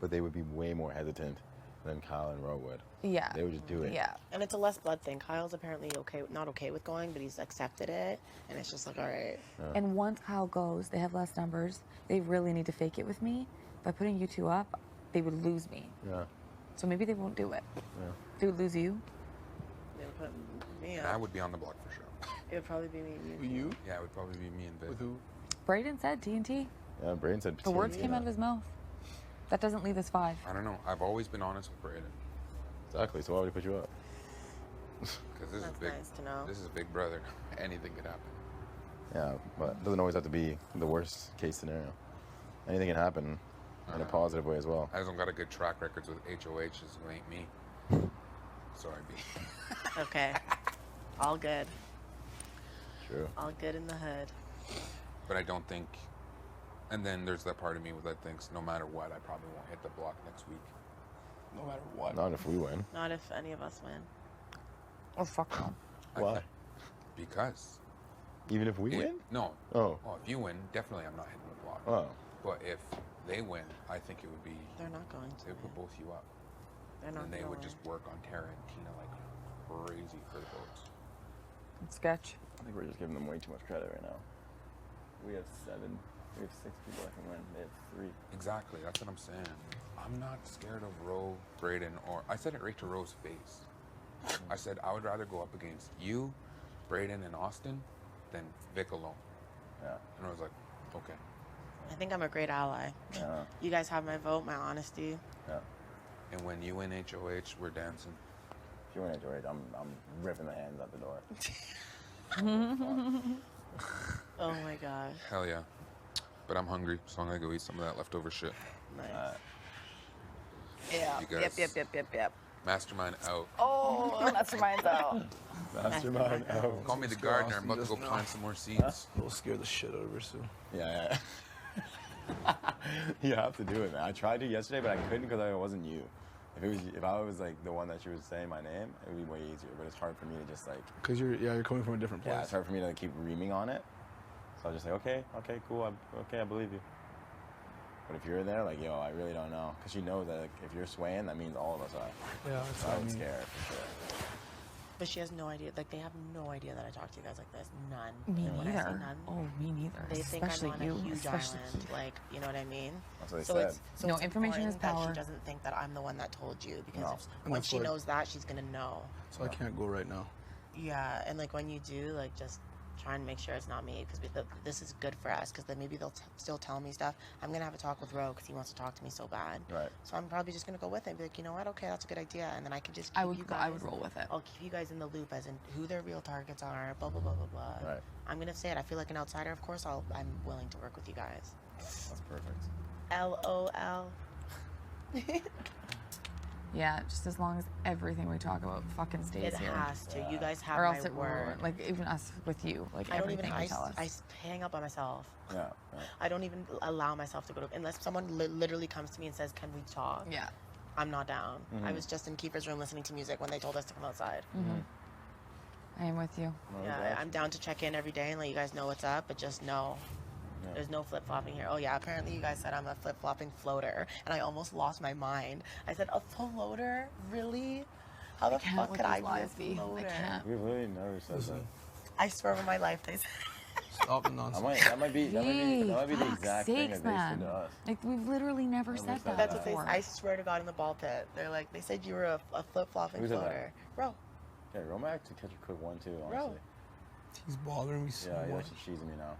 but they would be way more hesitant than Kyle and Rowe would. do it. Yeah. They would just do it. Yeah. And it's a less blood thing. Kyle's apparently not okay with going, but he's accepted it, and it's just like, all right. And once Kyle goes, they have less numbers. They really need to fake it with me. By putting you two up, they would lose me. Yeah. So maybe they won't do it. Yeah. They would lose you. They would put me And I up. would be on the block for sure. It would probably be me and With you. you? Yeah, it would probably be me and Vic. With who? Braden said TNT. Yeah. Braden said. The words came out of his mouth. That doesn't leave us 5. I don't know. I've always been honest with Braden. Exactly. So why would he put you up? Because this That's is big. nice to know. This is Big Brother. Anything could happen. Yeah, but it doesn't always have to be the worst case scenario. Anything can happen in a positive way as well. I don't got a good track records with HOHs who ain't me. So I'd be. Okay. All good. True. All good in the hood. But I don't think. And then there's that part of me that thinks no matter what, I probably won't hit the block next week. No matter what. Not if we win. Not if any of us win. Oh, fuck no. Why? Because. Even if we it- win? No. Oh. Well, if you win, definitely I'm not hitting the block. Oh. But if they win, I think it would be. They're not going to. They would put both you up. They're not And they gonna would win. just work on Tara and Tina like crazy for the votes. Sketch. I think we're just giving them way too much credit right now. We have 7. We have 6 people that can win. They have 3. Exactly, that's what I'm saying. I'm not scared of Roe, Braden, or I said it right to Roe's face. I said I would rather go up against you, Braden, and Austin than Vic alone. Yeah. And I was like, okay. I think I'm a great ally. Yeah. You guys have my vote, my honesty. Yeah. And when you win HOH, we're dancing. If you win it, George, I'm ripping the hands out the door. Oh my gosh. Hell yeah. But I'm hungry, so I'm gonna go eat some of that leftover shit. Nice. Yeah. You guys- Yep. Mastermind out. Oh, mastermind's out. Mastermind out. Call me the Just gardener. I'm about to just go now. plant some more seeds. It'll scare the shit out of her, Sue. Yeah. You have to do it, man. I tried to yesterday, but I couldn't because I wasn't you. If I was like the one that she was saying my name, it would be way easier. But it's hard for me to just like, Because you're coming from a different place. yeah, it's hard for me to keep reaming on it. So I'll just say, okay, cool, I believe you. But if you're there, like, yo, I really don't know. Because she knows that like, if you're swaying, that means all of us are. Yeah, So I would scare her for sure. But she has no idea. Like, they have no idea that I talk to you guys like this. None. Me And when I say neither. none, Oh, me neither. they think Especially I'm on you. a huge Especially island. Like, you know what I mean? That's what they so said. so No, it's information is important that power. she doesn't think that I'm the one that told you. Because No. if, And once that's she like- knows that, she's going to know. So I can't go right now. Yeah, and like when you do, like just trying to make sure it's not me, because this is good for us, because then maybe they'll still tell me stuff. I'm going to have a talk with Ro, because he wants to talk to me so bad. Right. So I'm probably just going to go with it and be like, you know what, okay, that's a good idea. And then I can just keep you guys. I would roll with it. I'll keep you guys in the loop as in who their real targets are, blah, blah, blah, blah, blah. Right. I'm going to say it. I feel like an outsider, of course, I'm willing to work with you guys. That's perfect. LOL. Yeah, just as long as everything we talk about fucking stays It here. has to. You guys have Or else my it word. will, like even us with you, like I don't even. everything you tell us. I hang up on myself. Yeah. I don't even allow myself to go to unless someone literally comes to me and says, "Can we talk?" Yeah. I'm not down. I was just in Kiefer's room listening to music when they told us to come outside. I am with you. Yeah, I'm down to check in every day and let you guys know what's up, but just know. There's no flip-flopping here. Oh yeah, apparently you guys said I'm a flip-flopping floater, and I almost lost my mind. I said, a floater? Really? How the fuck could I be a floater? I can't. We really never said that. I swear on my life, they said. Stop the nonsense. That might be the Fuck's exact thing sakes, that they man. said to us. Like we've literally never said that That's what they. before. I swear to God, in the ball pit, they're like, they said you were a flip-flopping Who said that? floater. Bro, Yeah, Roma actually catch a quick one too, Bro. honestly. He's bothering me so Yeah, much. she's cheesing me now.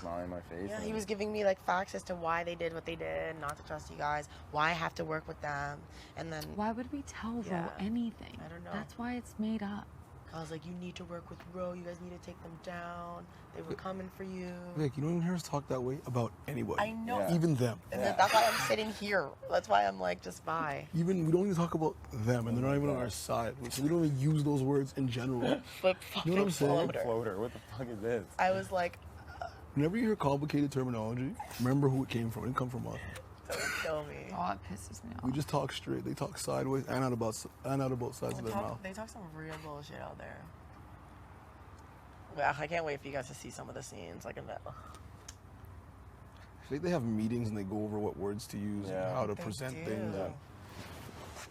Smiling in my face. yeah, and- he was giving me like facts as to why they did what they did, not to trust you guys, why I have to work with them, and then Why would we tell Ro Yeah. anything? I don't know. That's why it's made up. I was like, you need to work with Ro, you guys need to take them down, they were coming for you. Vic, you don't even hear us talk that way about anybody. I know. Yeah. Even them. And then that's why I'm sitting here. That's why I'm like, just bye. Even we don't even talk about them, and they're not even on our side. So we don't even use those words in general. Flip-flopping You know what I'm saying? floater. Floater, what the fuck is this? I was like, Whenever you hear complicated terminology, remember who it came from. It didn't come from us. don't kill me. Oh, it pisses me off. We just talk straight. They talk sideways and out of both sides of their mouth. They talk some real bullshit out there. Yeah, I can't wait for you guys to see some of the scenes. Like in that. I think they have meetings and they go over what words to use Yeah. and how to They present do. things. And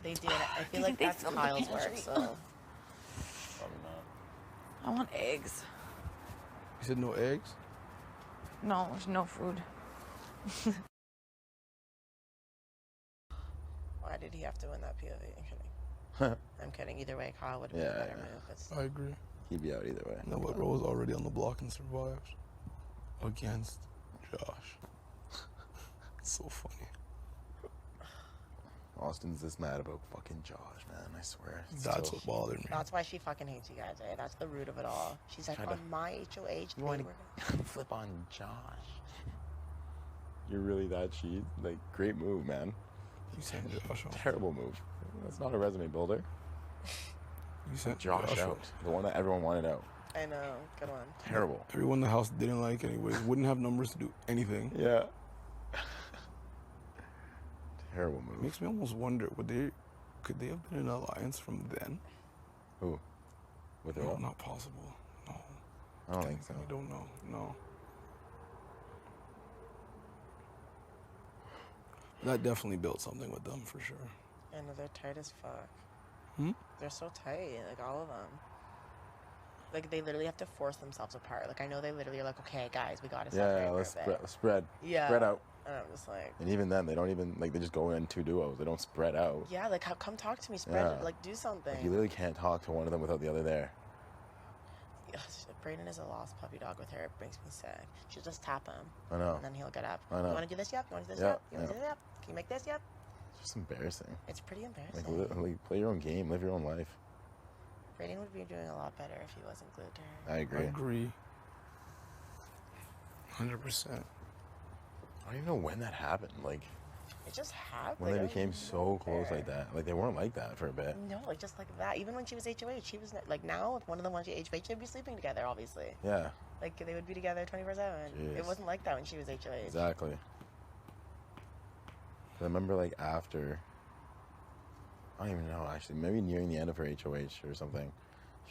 They did. I feel like they that's filmed the Kyle's work. pantry? So Probably not. I want eggs. you said no eggs? No, there's no food. why did he have to win that POV? I'm kidding. I'm kidding. Either way, Kyle would have been a better move. It's, I agree. He'd be out either way. No, but Rose already on the block and survives against Josh. It's so funny. Austin's this mad about fucking Josh, man. I swear. It's That's so- what bothered me. that's why she fucking hates you guys. Eh? That's the root of it all. She's like, Tried on to- my HOH, You they want were to flip on Josh? You're really that cheat? Like, great move, man. You sent Josh off. Terrible move. That's not a resume builder. You sent Josh out. The one that everyone wanted out. I know. Good one. Terrible. Everyone in the house didn't like anyways. Wouldn't have numbers to do anything. Yeah. Terrible move. Makes me almost wonder, could they have been in an alliance from then? Who? With No, her? not possible. No. I don't think so. I don't know. No. That definitely built something with them for sure. I know they're tight as fuck. Hmm? They're so tight, like all of them. Like they literally have to force themselves apart. Like I know they literally are like, okay, guys, we gotta separate Yeah, for let's a bit. spread. Yeah. Spread out. And I'm just like, And even then, they don't even, like, they just go in two duos. They don't spread out. yeah, like come talk to me, spread it, Yeah. like do something. Like, you literally can't talk to one of them without the other there. Brayden is a lost puppy dog with her. It brings me sick. She'll just tap him, I know. and then he'll get up. I know. You want to do this? Yep. You want to do this? Yeah, Yep. You want to yeah. do this? Yep. Can you make this? Yep. It's just embarrassing. It's pretty Like, embarrassing. like, play your own game. Live your own life. Brayden would be doing a lot better if he wasn't glued to her. I I agree. agree. 100%. I don't even know when that happened. Like, It just happened. when they became so close like that. Like, they weren't like that for a bit. No, like just like that. Even when she was HOH, she was like now if one of them was HOH, they'd be sleeping together. Obviously, Yeah, like they would be together 24/7. Jeez. It wasn't like that when she was HOH. exactly. I remember, like, after, I don't even know, actually, maybe nearing the end of her HOH or something,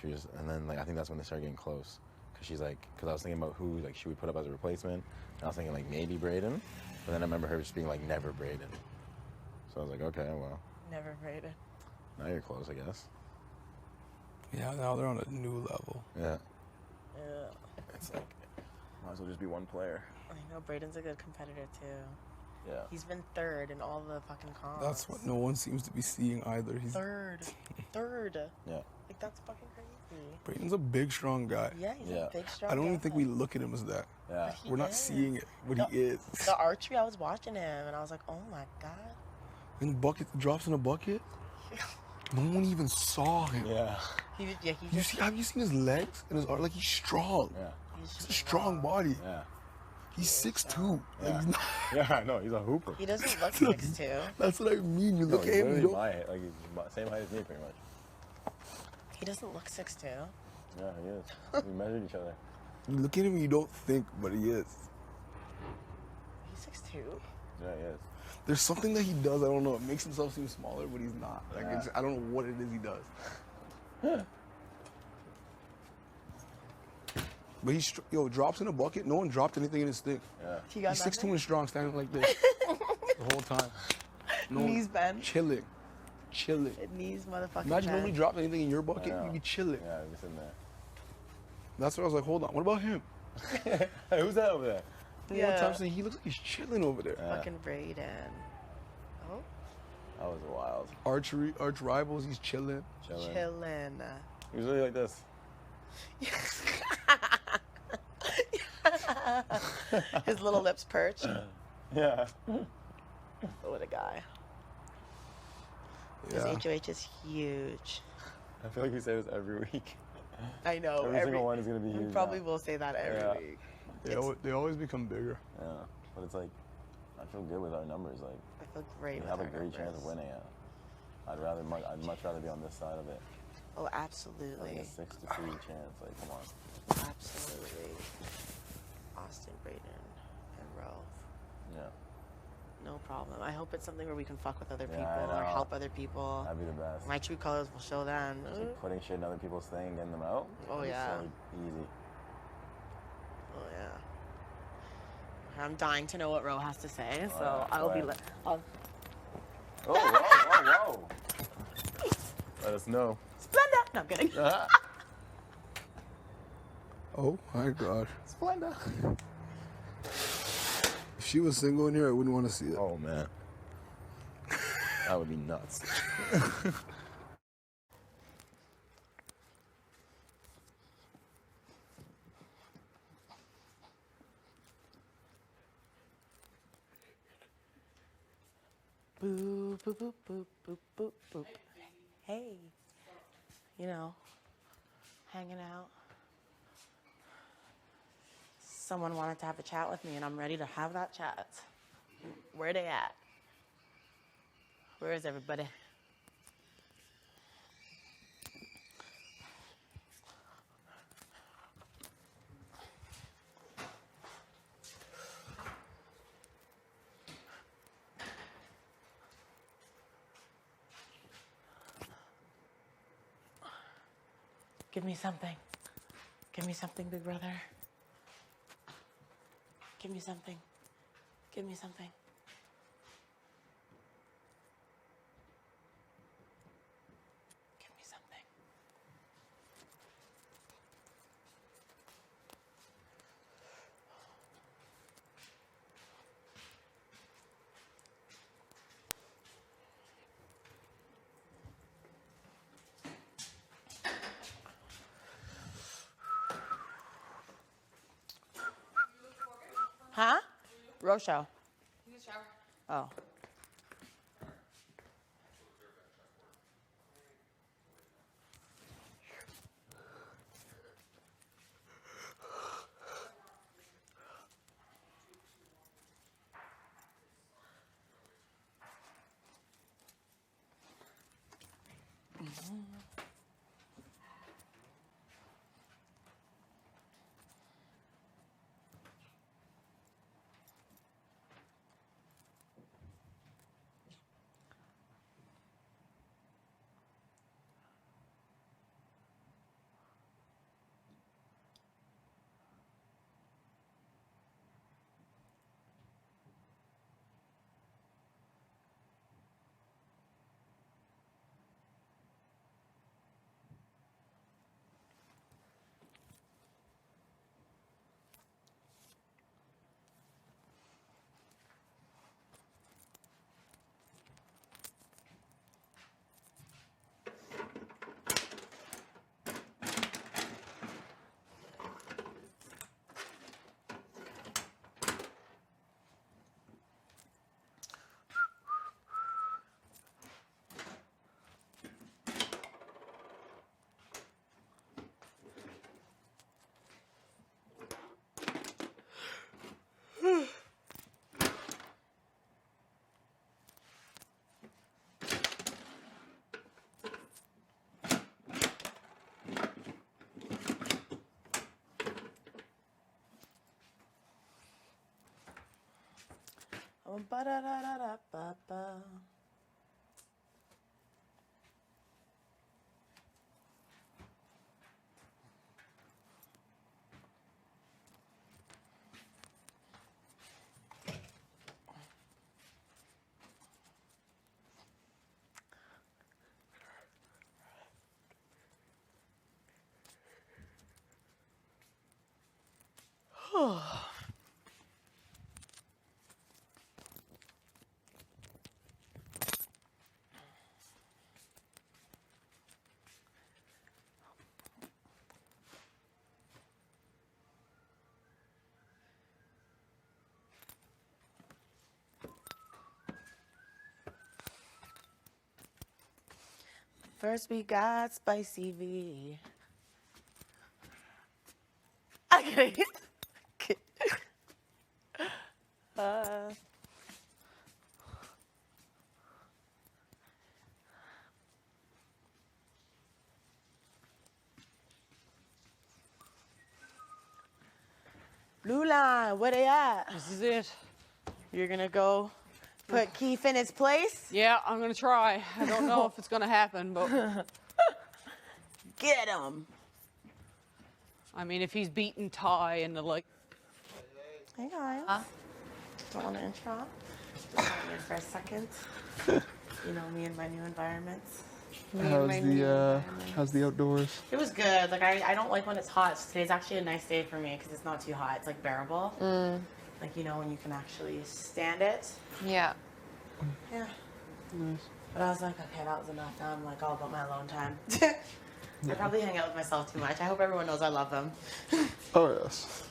she was, and then, like, I think that's when they started getting close. Because she's like, because I was thinking about who, like, she would put up as a replacement, and I was thinking, like, maybe Brayden, but then I remember her just being like, never Brayden. So I was like, okay, well, Never Brayden. now you're close, I guess. Yeah, now they're on a new level. Yeah. Yeah. It's like, might as well just be one player. I know Brayden's a good competitor too. Yeah. He's been third in all the fucking comps. That's what no one seems to be seeing either. He's Third. Third. Yeah. Like that's fucking crazy. Brayden's a big, strong guy. Yeah, he's Yeah. a big, strong I don't even guy. think we look at him as that. Yeah. He We're not is. seeing it, but No. he is. The archery, I was watching him, and I was like, oh my God. And bucket drops in a bucket. No one even saw him. Yeah. Have you seen his legs and his arm? Like, he's strong. Yeah. He's a strong body. Yeah. He's 6'2". Yeah. Like, he's not, Yeah, no, he's a hooper. He doesn't look 6'2". that's what I mean. You No, look he's at him, you literally don't. my height. Like, he's same height as me, pretty much. He doesn't look 6'2". Yeah, he is. We measured each other. You look at him, you don't think, but he is. He's 6'2". Yeah, he is. There's something that he does. I don't know. It makes himself seem smaller, but he's not. Like, Yeah. I don't know what it is he does. But drops in a bucket. No one dropped anything in his stick. Yeah. He got He's 6'2" nothing? and strong, standing like this the whole time. No one- Knees bent. Chilling. Knees motherfucking Imagine bent. nobody dropped anything in your bucket. I know. You'd be chilling. Yeah, he's sitting there. That's what I was like, hold on. What about him? Hey, who's that over there? Yeah. One time saying he looks like he's chilling over there. Yeah. Fucking Brayden. Oh, That was wild. Arch rivals, he's chilling. Chilling. chillin'. He was really like this. His little lips perched. Yeah. What a guy. Yeah. His HOH is huge. I feel like we say this every week. I know. Every single one is gonna be We huge probably now. will say that every Yeah. week. They always become bigger. Yeah. But it's like, I feel good with our numbers. Like, I feel great. we with have a our great chance of numbers. winning it. I'd much rather be on this side of it. Oh, Like absolutely. a 6-3 chance. Like, come on. Absolutely. Austin, Brayden, and Ralph. Yeah. No problem. I hope it's something where we can fuck with other Yeah, people I or know. help other people. That'd be the best. My true colors will show them. Just like putting shit in other people's thing and getting them out. Oh, That'd be yeah. So easy. Oh yeah. I'm dying to know what Ro has to say, so yeah, I'll go be. ahead. I'll, Oh, whoa, whoa, whoa. Let us know. Splenda! No, I'm kidding. Oh my gosh. Splenda. If she was single in here, I wouldn't want to see it. Oh, man. That would be nuts. Boop, boop, boop, boop, boop, boop, boop. Hey. You know, hanging out. Someone wanted to have a chat with me, and I'm ready to have that chat. Where they at? Where is everybody? Give me something. Give me something, big brother. Give me something. Give me something. Give me something. Huh? Rochelle. Oh. Ba-da-da-da-da-ba-ba. First we got Spicy V. Okay. Blue line, where they at? This is it. You're gonna go put Keith in his place? Yeah, I'm gonna try. I don't know if it's gonna happen, but Get him. I mean, if he's beating Ty and the like. Hey guys. Don't want to intro? Just come in for a second. You know me and my new environments. How's the outdoors? It was good. Like I don't like when it's hot. So today's actually a nice day for me because it's not too hot. It's like bearable. Like, you know, when you can actually stand it. Yeah. Yeah. Nice. But I was like, okay, that was enough. Now I'm like all about my alone time. I probably hang out with myself too much. I hope everyone knows I love them. Oh yes.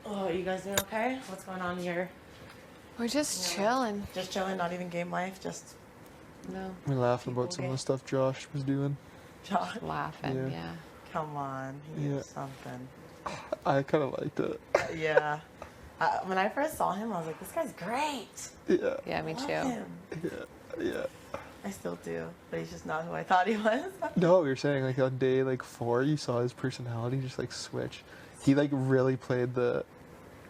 Oh, you guys doing okay? What's going on here? We're just chilling. Just chilling, not even game life, just No. We're laughing about some of the stuff Josh was doing. Josh. Laughing, Yeah. yeah. Come on, he Yeah. is something. I kind of liked it. Yeah. When I first saw him, I was like, this guy's great. Yeah. Yeah, me Love too. him. Yeah. I still do, but he's just not who I thought he was. No, you're saying like on day like 4, you saw his personality just like switch. He like really played the.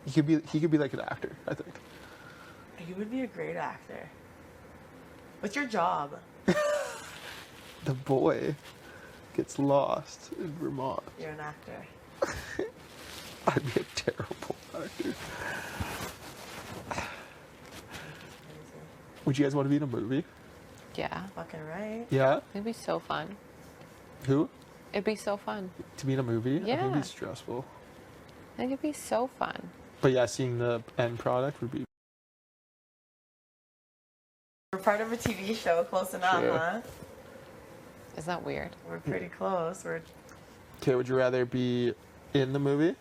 He could be like an actor, I think. He would be a great actor. What's your job? The boy gets lost in Vermont. You're an actor. I'd be a terrible actor. Would you guys want to be in a movie? Yeah. Fucking right. Yeah. It'd be so fun. Who? It'd be so fun. To be in a movie? I think it'd Yeah. be stressful. I think it'd be so fun. But yeah, seeing the end product would be. We're part of a TV show, close enough, Sure. huh? Isn't that weird? We're pretty close. We're Okay, would you rather be in the movie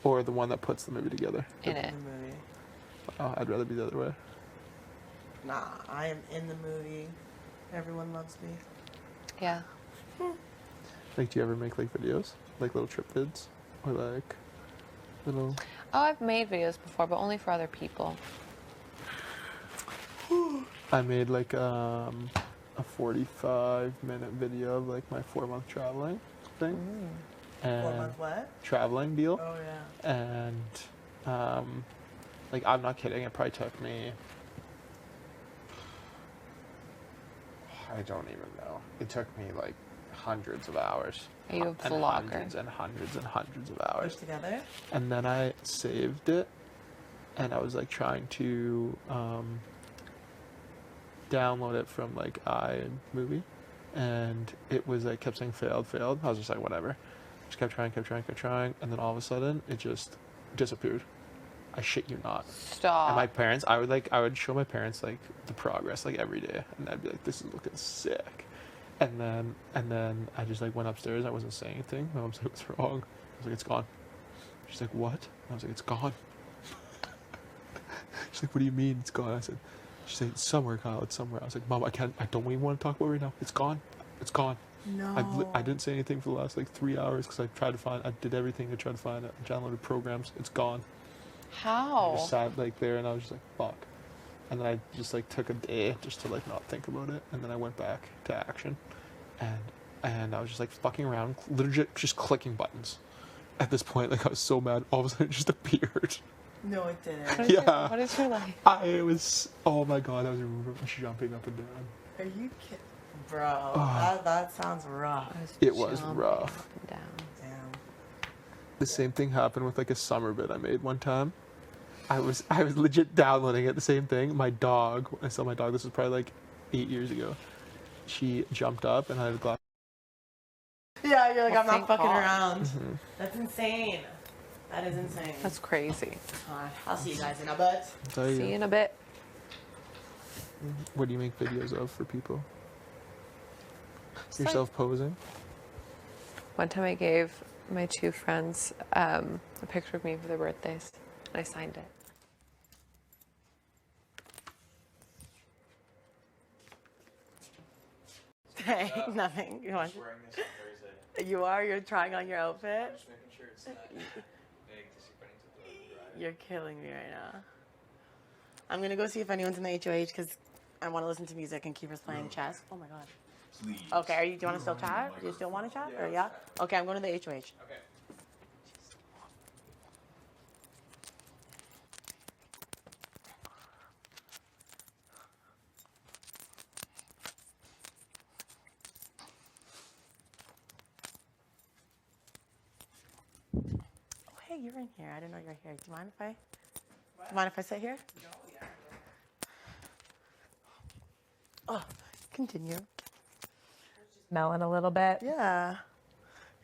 or the one that puts the movie together? In in it. the movie. Oh, I'd rather be the other way. Nah, I am in the movie. Everyone loves me. Yeah. Like, do you ever make like videos? Like little trip vids? Or like little. Oh, I've made videos before, but only for other people. I made like a 45-minute video of like my 4-month traveling thing. And 4-month what? traveling deal. Oh, yeah. And like I'm not kidding, it probably took me, I don't even know, it took me like hundreds of hours. Are you a And vlogger? hundreds and hundreds and hundreds of hours. Push together? And then I saved it and I was like trying to download it from like iMovie, and it was like kept saying failed. I was just like, whatever. Just kept trying, and then all of a sudden it just disappeared. I shit you not. Stop. And my parents, I would show my parents like the progress like every day, and I'd be like, this is looking sick. And then I just like went upstairs. I wasn't saying anything. My mom's like, what's wrong? I was like, it's gone. She's like, what? I was like, it's gone. She's like, what do you mean it's gone? I said, she's like, it's somewhere, Kyle. It's somewhere. I was like, Mom, I don't even want to talk about it right now. It's gone. It's gone. No. I didn't say anything for the last like 3 hours because I did everything to try to find it. I downloaded programs. It's gone. I How? just sat like there and I was just like, fuck. And then I just like took a day just to like not think about it. And then I went back to action, and I was just like fucking around, literally just clicking buttons. At this point, like I was so mad. All of a sudden, it just appeared. No, it didn't. Yeah. What is your life? I was, oh my god, I was jumping up and down. Are you kidding? Bro, that sounds rough. It was Jumping rough. up and down. Damn. The same thing happened with like a summer bit I made one time. I was legit downloading it, the same thing. My dog, I saw my dog, this was probably like 8 years ago. She jumped up and I had a glass. Yeah, you're like, Well, I'm not thank fucking God. around. That's insane. That is insane. That's crazy. I'll see you guys in a bit. Tell you. See you in a bit. What do you make videos of for people? Yourself posing? One time I gave my 2 friends a picture of me for their birthdays, and I signed it. Hey, nothing. You want? Wearing this on Thursday. You are? You're trying on your outfit? Just making sure it's not big to see if I need to throw it. You're killing me right now. I'm gonna go see if anyone's in the HOH because I want to listen to music and Keeper's playing chess. Oh my god. Please. Okay, do you want to still chat? Do you still want to chat? Or yeah? Okay, I'm going to the HOH. Okay. Oh, hey, you're in here. I didn't know you were here. Do you mind if I sit here? No, yeah. Oh, continue. Melon a little bit. Yeah.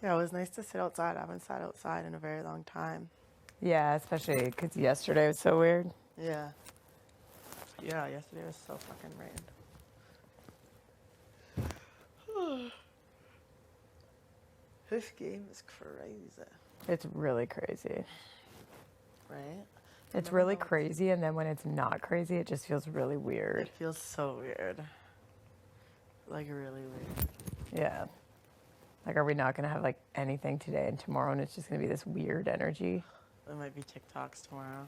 Yeah, it was nice to sit outside. I haven't sat outside in a very long time. Yeah, especially because yesterday was so weird. Yeah. Yeah, yesterday was so fucking rain. This game is crazy. It's really crazy. Right? It's really crazy, and then when it's not crazy, it just feels really weird. It feels so weird. Like, really weird. Yeah. Like, are we not going to have, like, anything today and tomorrow, and it's just going to be this weird energy? There might be TikToks tomorrow.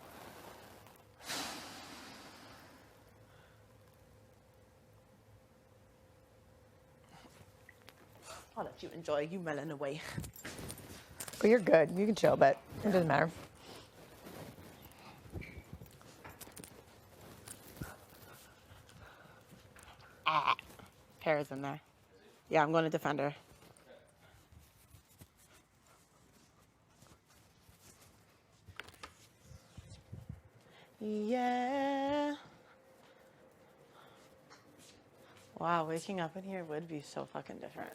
I'll let you enjoy. You melon away. But you're good. You can chill, but it doesn't matter. Paris in there. Yeah, I'm going to Defender. Yeah. Wow, waking up in here would be so fucking different.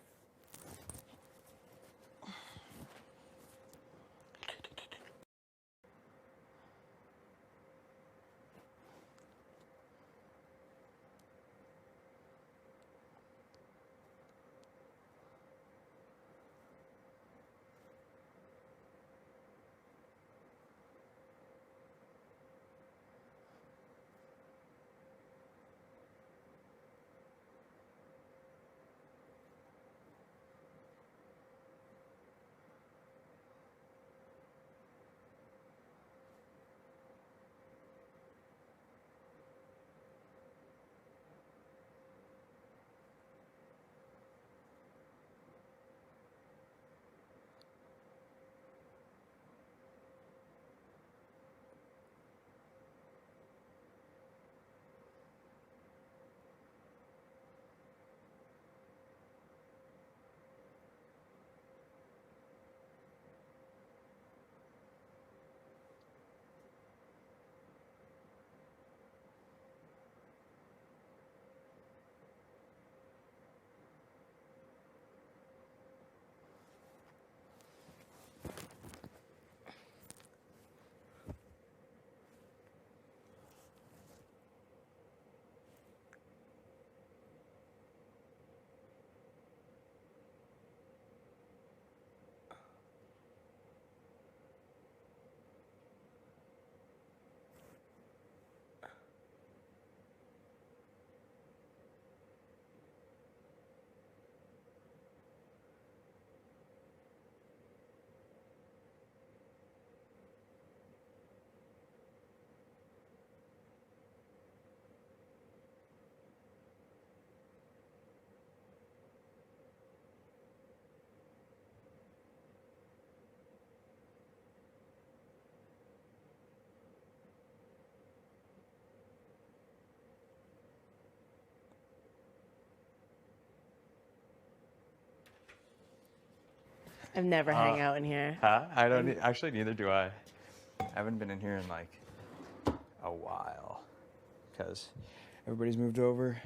I've never hang out in here. Huh? I don't. Actually, neither do I. I haven't been in here in like a while because everybody's moved over.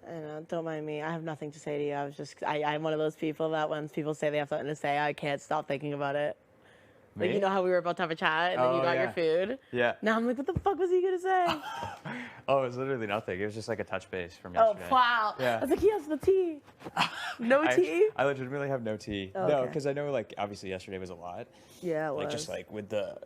I know, don't mind me. I have nothing to say to you. I'm one of those people that when people say they have something to say, I can't stop thinking about it. Like, Me? you know how we were about to have a chat and then you got your food? Yeah. Now I'm like, what the fuck was he gonna say? Oh, it was literally nothing. It was just like a touch base from Oh, yesterday. wow. Yeah. I was like, he has the tea. No tea? I legitimately have no tea. Oh, No, okay. because I know like obviously yesterday was a lot. Yeah, it Like was. just like with the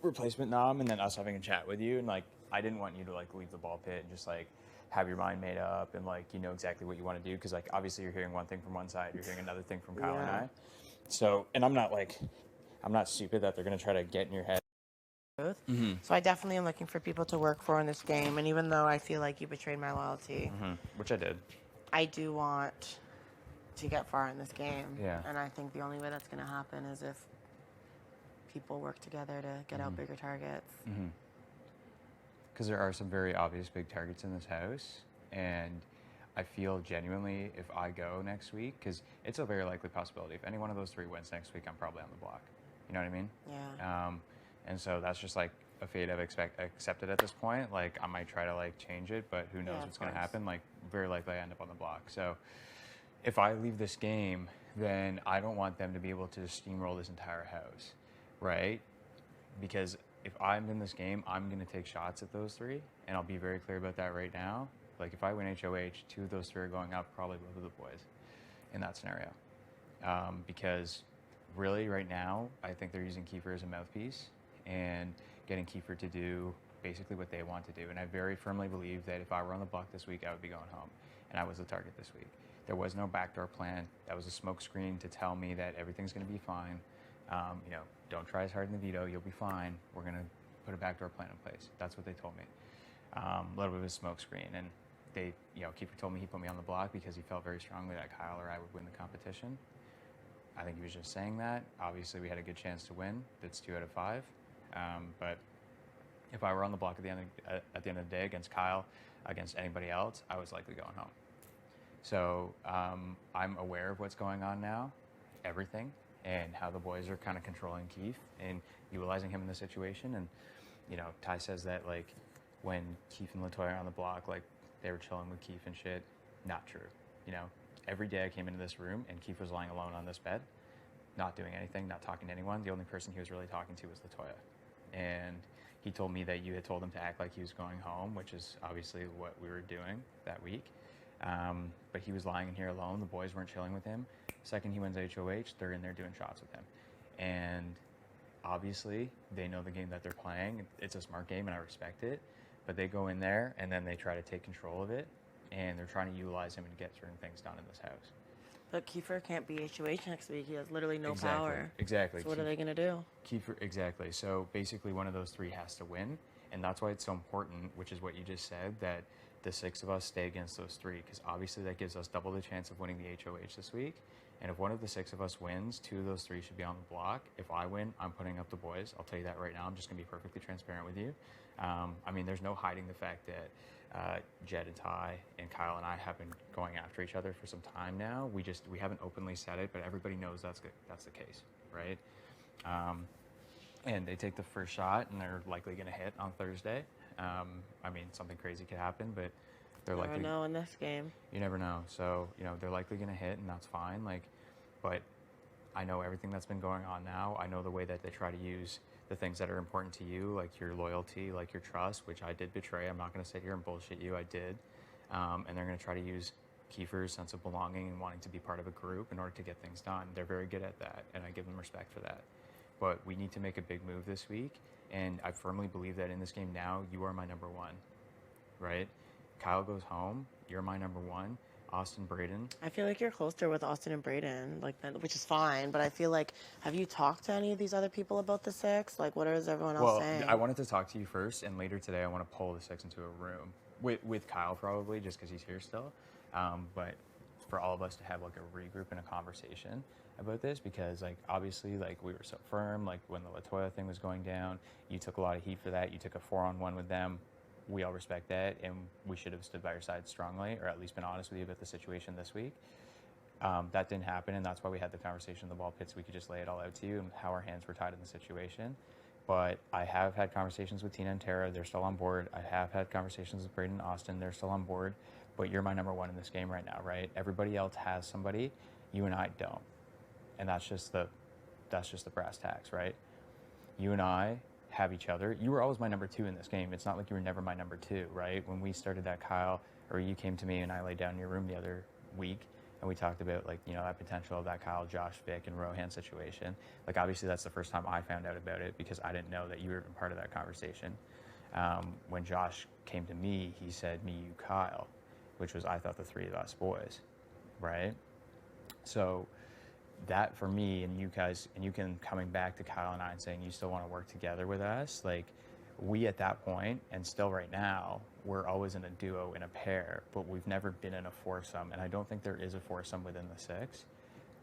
replacement nom and then us having a chat with you and like I didn't want you to like leave the ball pit and just like have your mind made up and like you know exactly what you want to do because like obviously you're hearing one thing from one side, you're hearing another thing from Kyle and I. So and I'm not stupid that they're gonna try to get in your head. So I definitely am looking for people to work for in this game, and even though I feel like you betrayed my loyalty, Which I did. I do want to get far in this game. Yeah. And I think the only way that's going to happen is if people work together to get out bigger targets. Because there are some very obvious big targets in this house, and I feel genuinely if I go next week, because it's a very likely possibility. If any one of those three wins next week, I'm probably on the block. You know what I mean? Yeah. And so that's just like a fate I've accepted at this point. Like I might try to like change it, but who knows what's going to happen. Like very likely I end up on the block. So if I leave this game, then I don't want them to be able to steamroll this entire house, right? Because if I'm in this game, I'm going to take shots at those three, and I'll be very clear about that right now. Like if I win HOH, 2 of those 3 are going up, probably both of the boys in that scenario. Because really right now, I think they're using Kiefer as a mouthpiece and getting Kiefer to do basically what they want to do. And I very firmly believe that if I were on the block this week, I would be going home, and I was the target this week. There was no backdoor plan. That was a smoke screen to tell me that everything's going to be fine. You know, don't try as hard in the veto. You'll be fine. We're going to put a backdoor plan in place. That's what they told me. A little bit of a smoke screen. And they, you know, Kiefer told me he put me on the block because he felt very strongly that Kyle or I would win the competition. I think he was just saying that. Obviously, we had a good chance to win. That's 2 out of 5. But if I were on the block at the end of the day against Kyle, against anybody else, I was likely going home. So I'm aware of what's going on now, everything, and how the boys are kind of controlling Keith and utilizing him in the situation. And, you know, Ty says that, like, when Keith and Latoya are on the block, like, they were chilling with Keith and shit. Not true. You know, every day I came into this room and Keith was lying alone on this bed, not doing anything, not talking to anyone. The only person he was really talking to was Latoya. And he told me that you had told him to act like he was going home, which is obviously what we were doing that week. But he was lying in here alone. The boys weren't chilling with him. Second he wins HOH, they're in there doing shots with him. And obviously, they know the game that they're playing. It's a smart game, and I respect it. But they go in there, and then they try to take control of it, and they're trying to utilize him and get certain things done in this house. But Kiefer can't be HOH next week. He has literally no Exactly. power. Exactly. So what are they going to do? Kiefer, exactly. So basically one of those 3 has to win, and that's why it's so important, which is what you just said, that the 6 of us stay against those 3, because obviously that gives us double the chance of winning the HOH this week. And if one of the 6 of us wins, 2 of those 3 should be on the block. If I win, I'm putting up the boys. I'll tell you that right now. I'm just going to be perfectly transparent with you. I mean, there's no hiding the fact that Jed and Ty and Kyle and I have been going after each other for some time now. We haven't openly said it, but everybody knows that's the case, right? And they take the first shot, and they're likely going to hit on Thursday. I mean, something crazy could happen, but they're likely. You never know in this game. You never know. So, you know, they're likely going to hit, and that's fine. Like, but I know everything that's been going on now. I know the way that they try to use the things that are important to you, like your loyalty, like your trust, which I did betray. I'm not going to sit here and bullshit you. I did. And they're going to try to use Kiefer's sense of belonging and wanting to be part of a group in order to get things done. They're very good at that, and I give them respect for that. But we need to make a big move this week, and I firmly believe that in this game now, you are my number 1, right? Kyle goes home, you're my number 1. Austin, Braden. I feel like you're closer with Austin and Braden, like that, which is fine. But I feel like, have you talked to any of these other people about the 6? Like, what is everyone else saying? Well, I wanted to talk to you first, and later today I want to pull the 6 into a room with Kyle probably, just because he's here still. But for all of us to have like a regroup and a conversation about this, because like obviously like we were so firm, like when the Latoya thing was going down, you took a lot of heat for that. You took a 4-on-1 with them. We all respect that, and we should have stood by your side strongly, or at least been honest with you about the situation this week. That didn't happen, and that's why we had the conversation in the ball pit, so we could just lay it all out to you and how our hands were tied in the situation. But I have had conversations with Tina and Tara. They're still on board. I have had conversations with Braden and Austin. They're still on board. But you're my number one in this game right now, right? Everybody else has somebody. You and I don't. And that's just the brass tacks, right? You and I have each other. You were always my number two in this game. It's not like you were never my number two, right? When we started that Kyle, or you came to me and I laid down in your room the other week, and we talked about, like, you know, that potential of that Kyle, Josh, Vic, and Rohan situation. Like, obviously, that's the first time I found out about it because I didn't know that you were part of that conversation. When Josh came to me, he said, me, you, Kyle, which was, I thought, the three of us boys, right? So that for me and you guys, and you can coming back to Kyle and I and saying you still want to work together with us, like, we at that point, and still right now, we're always in a duo, in a pair, but we've never been in a foursome, and I don't think there is a foursome within the six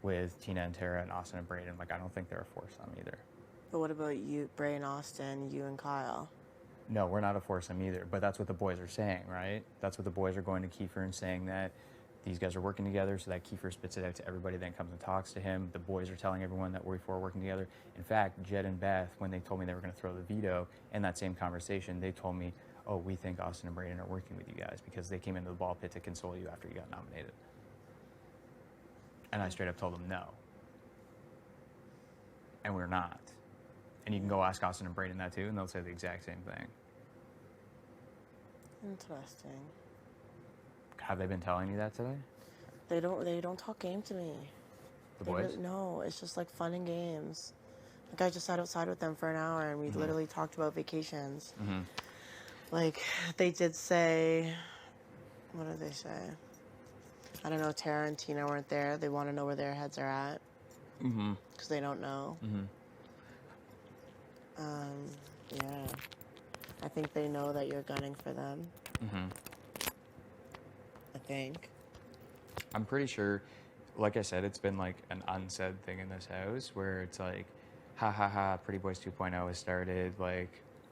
with Tina and Tara and Austin and Braden. Like, I don't think they're a foursome either. But what about you, Bray and Austin, you and Kyle? No, we're not a foursome either, but that's what the boys are saying, right? That's what the boys are going to Kiefer and saying that these guys are working together, so that Kiefer spits it out to everybody, then comes and talks to him. The boys are telling everyone that we're working together. In fact, Jed and Beth, when they told me they were going to throw the veto, in that same conversation, they told me, oh, we think Austin and Braden are working with you guys because they came into the ball pit to console you after you got nominated. And I straight up told them no. And we're not. And you can go ask Austin and Braden that too, and they'll say the exact same thing. Interesting. Have they been telling you that today? They don't talk game to me. The boys? No, it's just like fun and games. Like, I just sat outside with them for an hour and we literally talked about vacations. Like, they did say, what did they say? I don't know, Tara and Tina weren't there. They want to know where their heads are at. Because they don't know. Yeah. I think they know that you're gunning for them. I think. I'm pretty sure, like I said, it's been like an unsaid thing in this house where it's like, ha ha ha, Pretty Boys 2.0 has started. Like,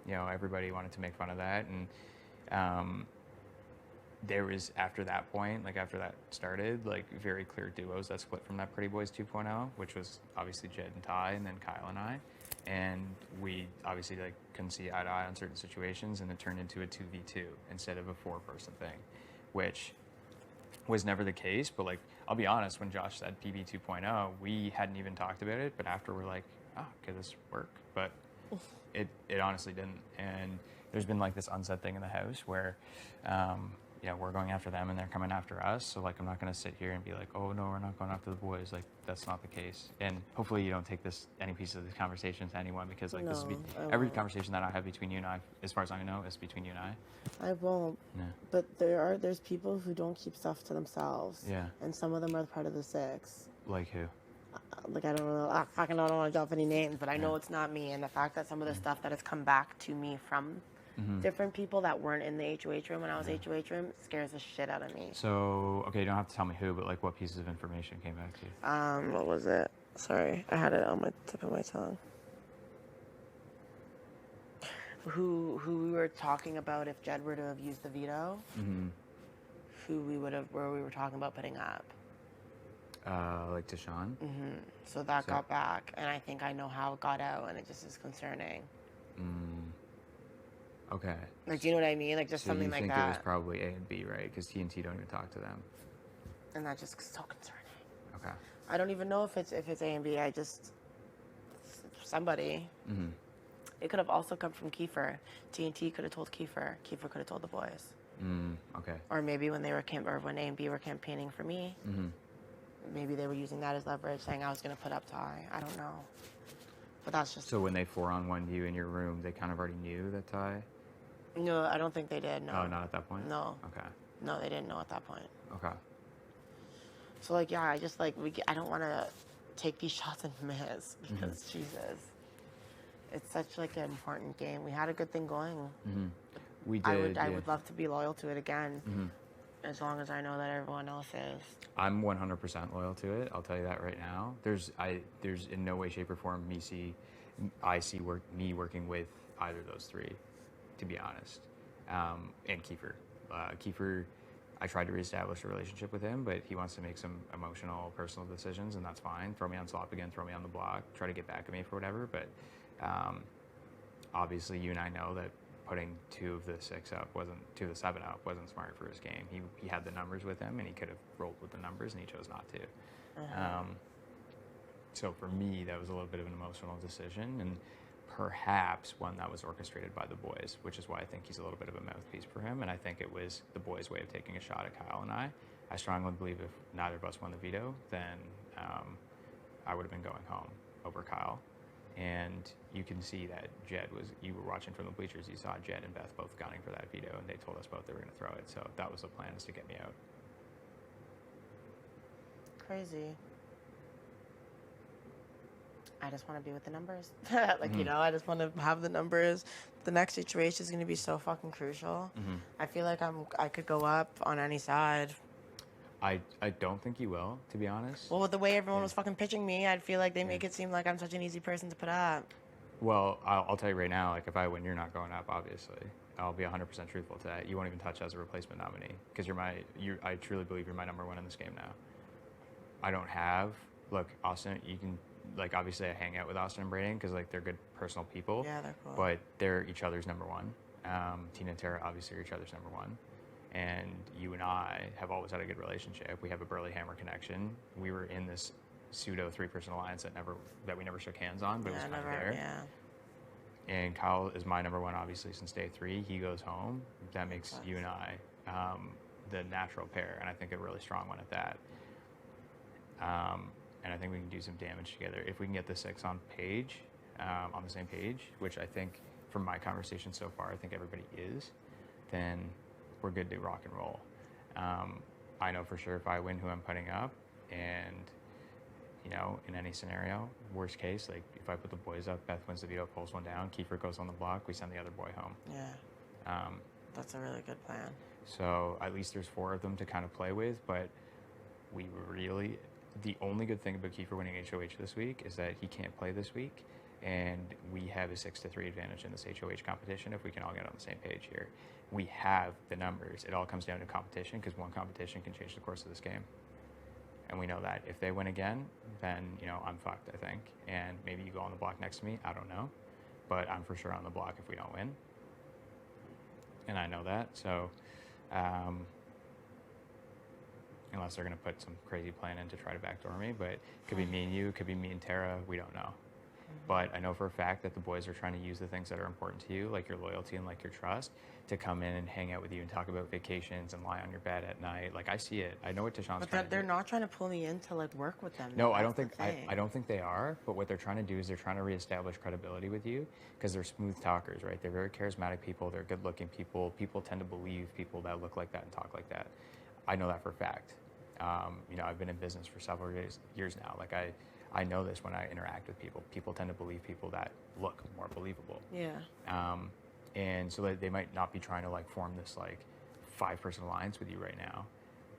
you know, everybody wanted to make fun of that. And there was, after that point, like after that started, like very clear duos that split from that Pretty Boys 2.0, which was obviously Jed and Ty and then Kyle and I. And we obviously like couldn't see eye to eye on certain situations, and it turned into a 2v2 instead of a 4-person thing, which was never the case. But like, I'll be honest, when Josh said PB 2.0, we hadn't even talked about it, but after we're like, oh, could this work? But it honestly didn't. And there's been like this unsaid thing in the house where, yeah, we're going after them and they're coming after us. So like, I'm not going to sit here and be like, oh no, we're not going after the boys. Like, that's not the case. And hopefully you don't take any piece of this conversation to anyone, because like, this is every conversation that I have between you and I, as far as I know, is between you and I. I won't. Yeah. But there's people who don't keep stuff to themselves. Yeah. And some of them are part of the six. Like who? Like, I don't know. I fucking don't want to drop any names, but I know it's not me. And the fact that some of the stuff that has come back to me from different people that weren't in the HOH room when I was HOH room scares the shit out of me. So, okay, you don't have to tell me who, but like, what pieces of information came back to you? What was it? Sorry, I had it on my tip of my tongue. Who we were talking about if Jed were to have used the veto? Who we were talking about putting up? Like Deshaun? So that got back, and I think I know how it got out, and it just is concerning. Okay. Like, do you know what I mean? Like, just something like that. You think it was probably A and B, right? Because TNT don't even talk to them. And that's just so concerning. Okay. I don't even know if it's A and B. I just somebody. It could have also come from Kiefer. TNT could have told Kiefer. Kiefer could have told the boys. Okay. Or maybe when they were when A and B were campaigning for me, maybe they were using that as leverage, saying I was going to put up Ty. I don't know. But that's just. So when they 4-on-1'd you in your room, they kind of already knew that Ty? No, I don't think they did. No. Oh, not at that point? No. Okay. No, they didn't know at that point. Okay. So like, yeah, I just like I don't want to take these shots and miss because Jesus, it's such like an important game. We had a good thing going. We did. I would love to be loyal to it again, as long as I know that everyone else is. I'm 100% loyal to it. I'll tell you that right now. There's in no way, shape, or form me working with either of those three, to be honest. And Kiefer. Kiefer, I tried to reestablish a relationship with him, but he wants to make some emotional, personal decisions, and that's fine. Throw me on slop again, throw me on the block, try to get back at me for whatever. But obviously, you and I know that putting 2 of the 6 up wasn't 2 of the 7 up wasn't smart for his game. He had the numbers with him, and he could have rolled with the numbers, and he chose not to. So for me, that was a little bit of an emotional decision, and perhaps one that was orchestrated by the boys, which is why I think he's a little bit of a mouthpiece for him, and I think it was the boys' way of taking a shot at Kyle and I. I strongly believe if neither of us won the veto, then I would have been going home over Kyle. And you can see that you were watching from the bleachers, you saw Jed and Beth both gunning for that veto, and they told us both they were going to throw it. So that was the plan, is to get me out. Crazy. I just want to be with the numbers. Like, you know, I just want to have the numbers. The next situation is going to be so fucking crucial. I feel like I could go up on any side. I don't think you will, to be honest. Well, with the way everyone was fucking pitching me, I'd feel like they make it seem like I'm such an easy person to put up. Well, I'll tell you right now, like, if I win, you're not going up, obviously. I'll be 100% truthful to that. You won't even touch as a replacement nominee, because I truly believe you're my number 1 in this game now. I don't have, look, Austin, you can, like, obviously I hang out with Austin and Braden because, like, they're good personal people. Yeah, they're cool. But they're each other's number 1. Tina and Tara obviously are each other's number 1. And you and I have always had a good relationship. We have a Burley Hammer connection. We were in this pseudo 3-person alliance that we never shook hands on, but it was kind of there. Yeah. And Kyle is my number 1, obviously, since day 3. He goes home. That makes you and I the natural pair, and I think a really strong one at that. And I think we can do some damage together. If we can get the 6 on the same page, which I think from my conversation so far, I think everybody is, then we're good to rock and roll. I know for sure if I win who I'm putting up, and, you know, in any scenario, worst case, like if I put the boys up, Beth wins the veto, pulls one down, Kiefer goes on the block, we send the other boy home. Yeah. That's a really good plan. So at least there's 4 of them to kind of play with, but the only good thing about Kiefer winning HOH this week is that he can't play this week, and we have a 6-3 advantage in this HOH competition if we can all get on the same page here. We have the numbers. It all comes down to competition, because one competition can change the course of this game. And we know that if they win again, then, you know, I'm fucked, I think. And maybe you go on the block next to me, I don't know. But I'm for sure on the block if we don't win. And I know that, so unless they're going to put some crazy plan in to try to backdoor me, but it could be me and you, it could be me and Tara, we don't know. But I know for a fact that the boys are trying to use the things that are important to you, like your loyalty and like your trust, to come in and hang out with you and talk about vacations and lie on your bed at night. Like, I see it. I know what Deshaun's trying to do. But they're not trying to pull me in to, like, work with them. No, I don't think they are. But what they're trying to do is they're trying to reestablish credibility with you, because they're smooth talkers, right? They're very charismatic people. They're good-looking people. People tend to believe people that look like that and talk like that. I know that for a fact. You know, I've been in business for several years now. Like, I know this when I interact with people. People tend to believe people that look more believable. Yeah. And so they might not be trying to, like, form this, like, 5-person alliance with you right now.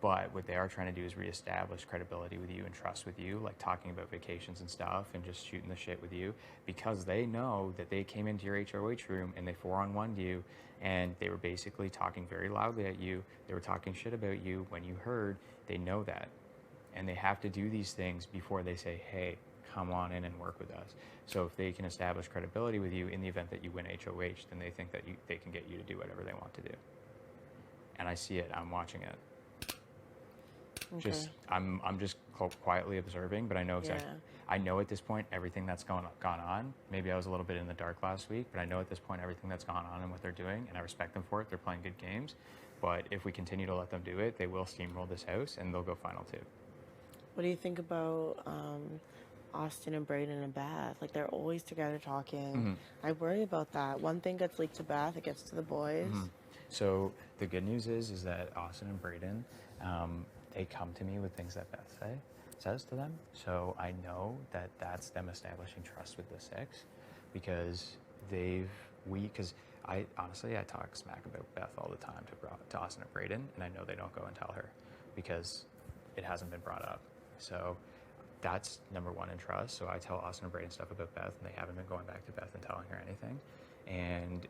But what they are trying to do is reestablish credibility with you and trust with you, like talking about vacations and stuff and just shooting the shit with you, because they know that they came into your HOH room and they 4-on-1'd you, and they were basically talking very loudly at you. They were talking shit about you when you heard. They know that. And they have to do these things before they say, hey, come on in and work with us. So if they can establish credibility with you in the event that you win HOH, then they think that they can get you to do whatever they want to do. And I see it. I'm watching it. Okay. I'm just quietly observing, but I know exactly. Yeah. I know at this point everything that's gone on. Maybe I was a little bit in the dark last week, but I know at this point everything that's gone on and what they're doing, and I respect them for it. They're playing good games, but if we continue to let them do it, they will steamroll this house and they'll go final 2. What do you think about Austin and Braden and Beth? Like, they're always together talking. I worry about that. One thing gets leaked to Beth, it gets to the boys. So the good news is that Austin and Braden, they come to me with things that Beth says to them. So I know that that's them establishing trust with the 6, because I honestly talk smack about Beth all the time to Austin and Braden, and I know they don't go and tell her because it hasn't been brought up. So that's number 1 in trust. So I tell Austin and Braden stuff about Beth, and they haven't been going back to Beth and telling her anything. and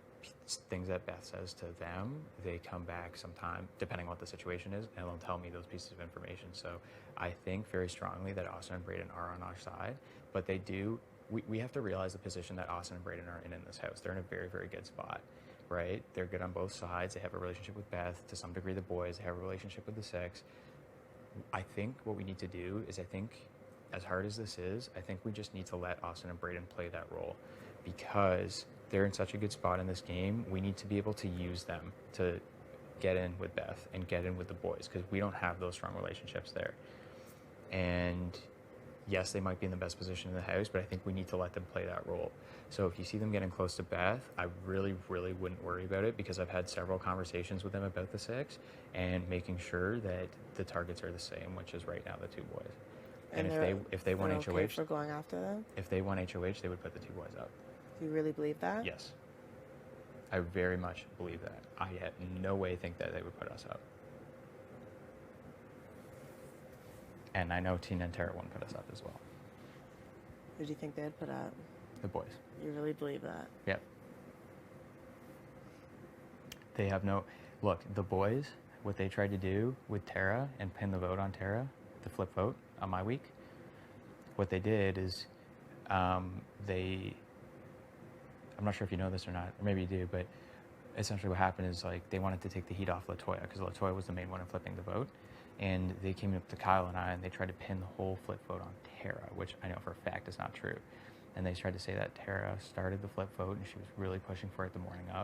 things that Beth says to them, they come back sometime, depending on what the situation is, and they'll tell me those pieces of information. So I think very strongly that Austin and Brayden are on our side, but they do, we have to realize the position that Austin and Brayden are in this house. They're in a very, very good spot, right? They're good on both sides. They have a relationship with Beth, to some degree the boys, they have a relationship with the six. I think what we need to do is, I think, as hard as this is, I think we just need to let Austin and Brayden play that role, because they're in such a good spot in this game. We need to be able to use them to get in with Beth and get in with the boys, because we don't have those strong relationships there. And yes, they might be in the best position in the house, but I think we need to let them play that role. So if you see them getting close to Beth, I really, really wouldn't worry about it, because I've had several conversations with them about the six and making sure that the targets are the same, which is right now the two boys. And if they won HOH, for going after them? if they won HOH, they would put the two boys up. Do you really believe that? Yes. I very much believe that. I had no way think that they would put us up. And I know Tina and Tara won't put us up as well. Who do you think they'd put up? The boys. You really believe that? Yep. They have no... Look, the boys, what they tried to do with Tara and pin the vote on Tara, the flip vote on my week, what they did is they... I'm not sure if you know this or not, or maybe you do, but essentially what happened is, like, they wanted to take the heat off LaToya, because LaToya was the main one in flipping the vote. And they came up to Kyle and I, and they tried to pin the whole flip vote on Tara, which I know for a fact is not true. And they tried to say that Tara started the flip vote, and she was really pushing for it the morning of.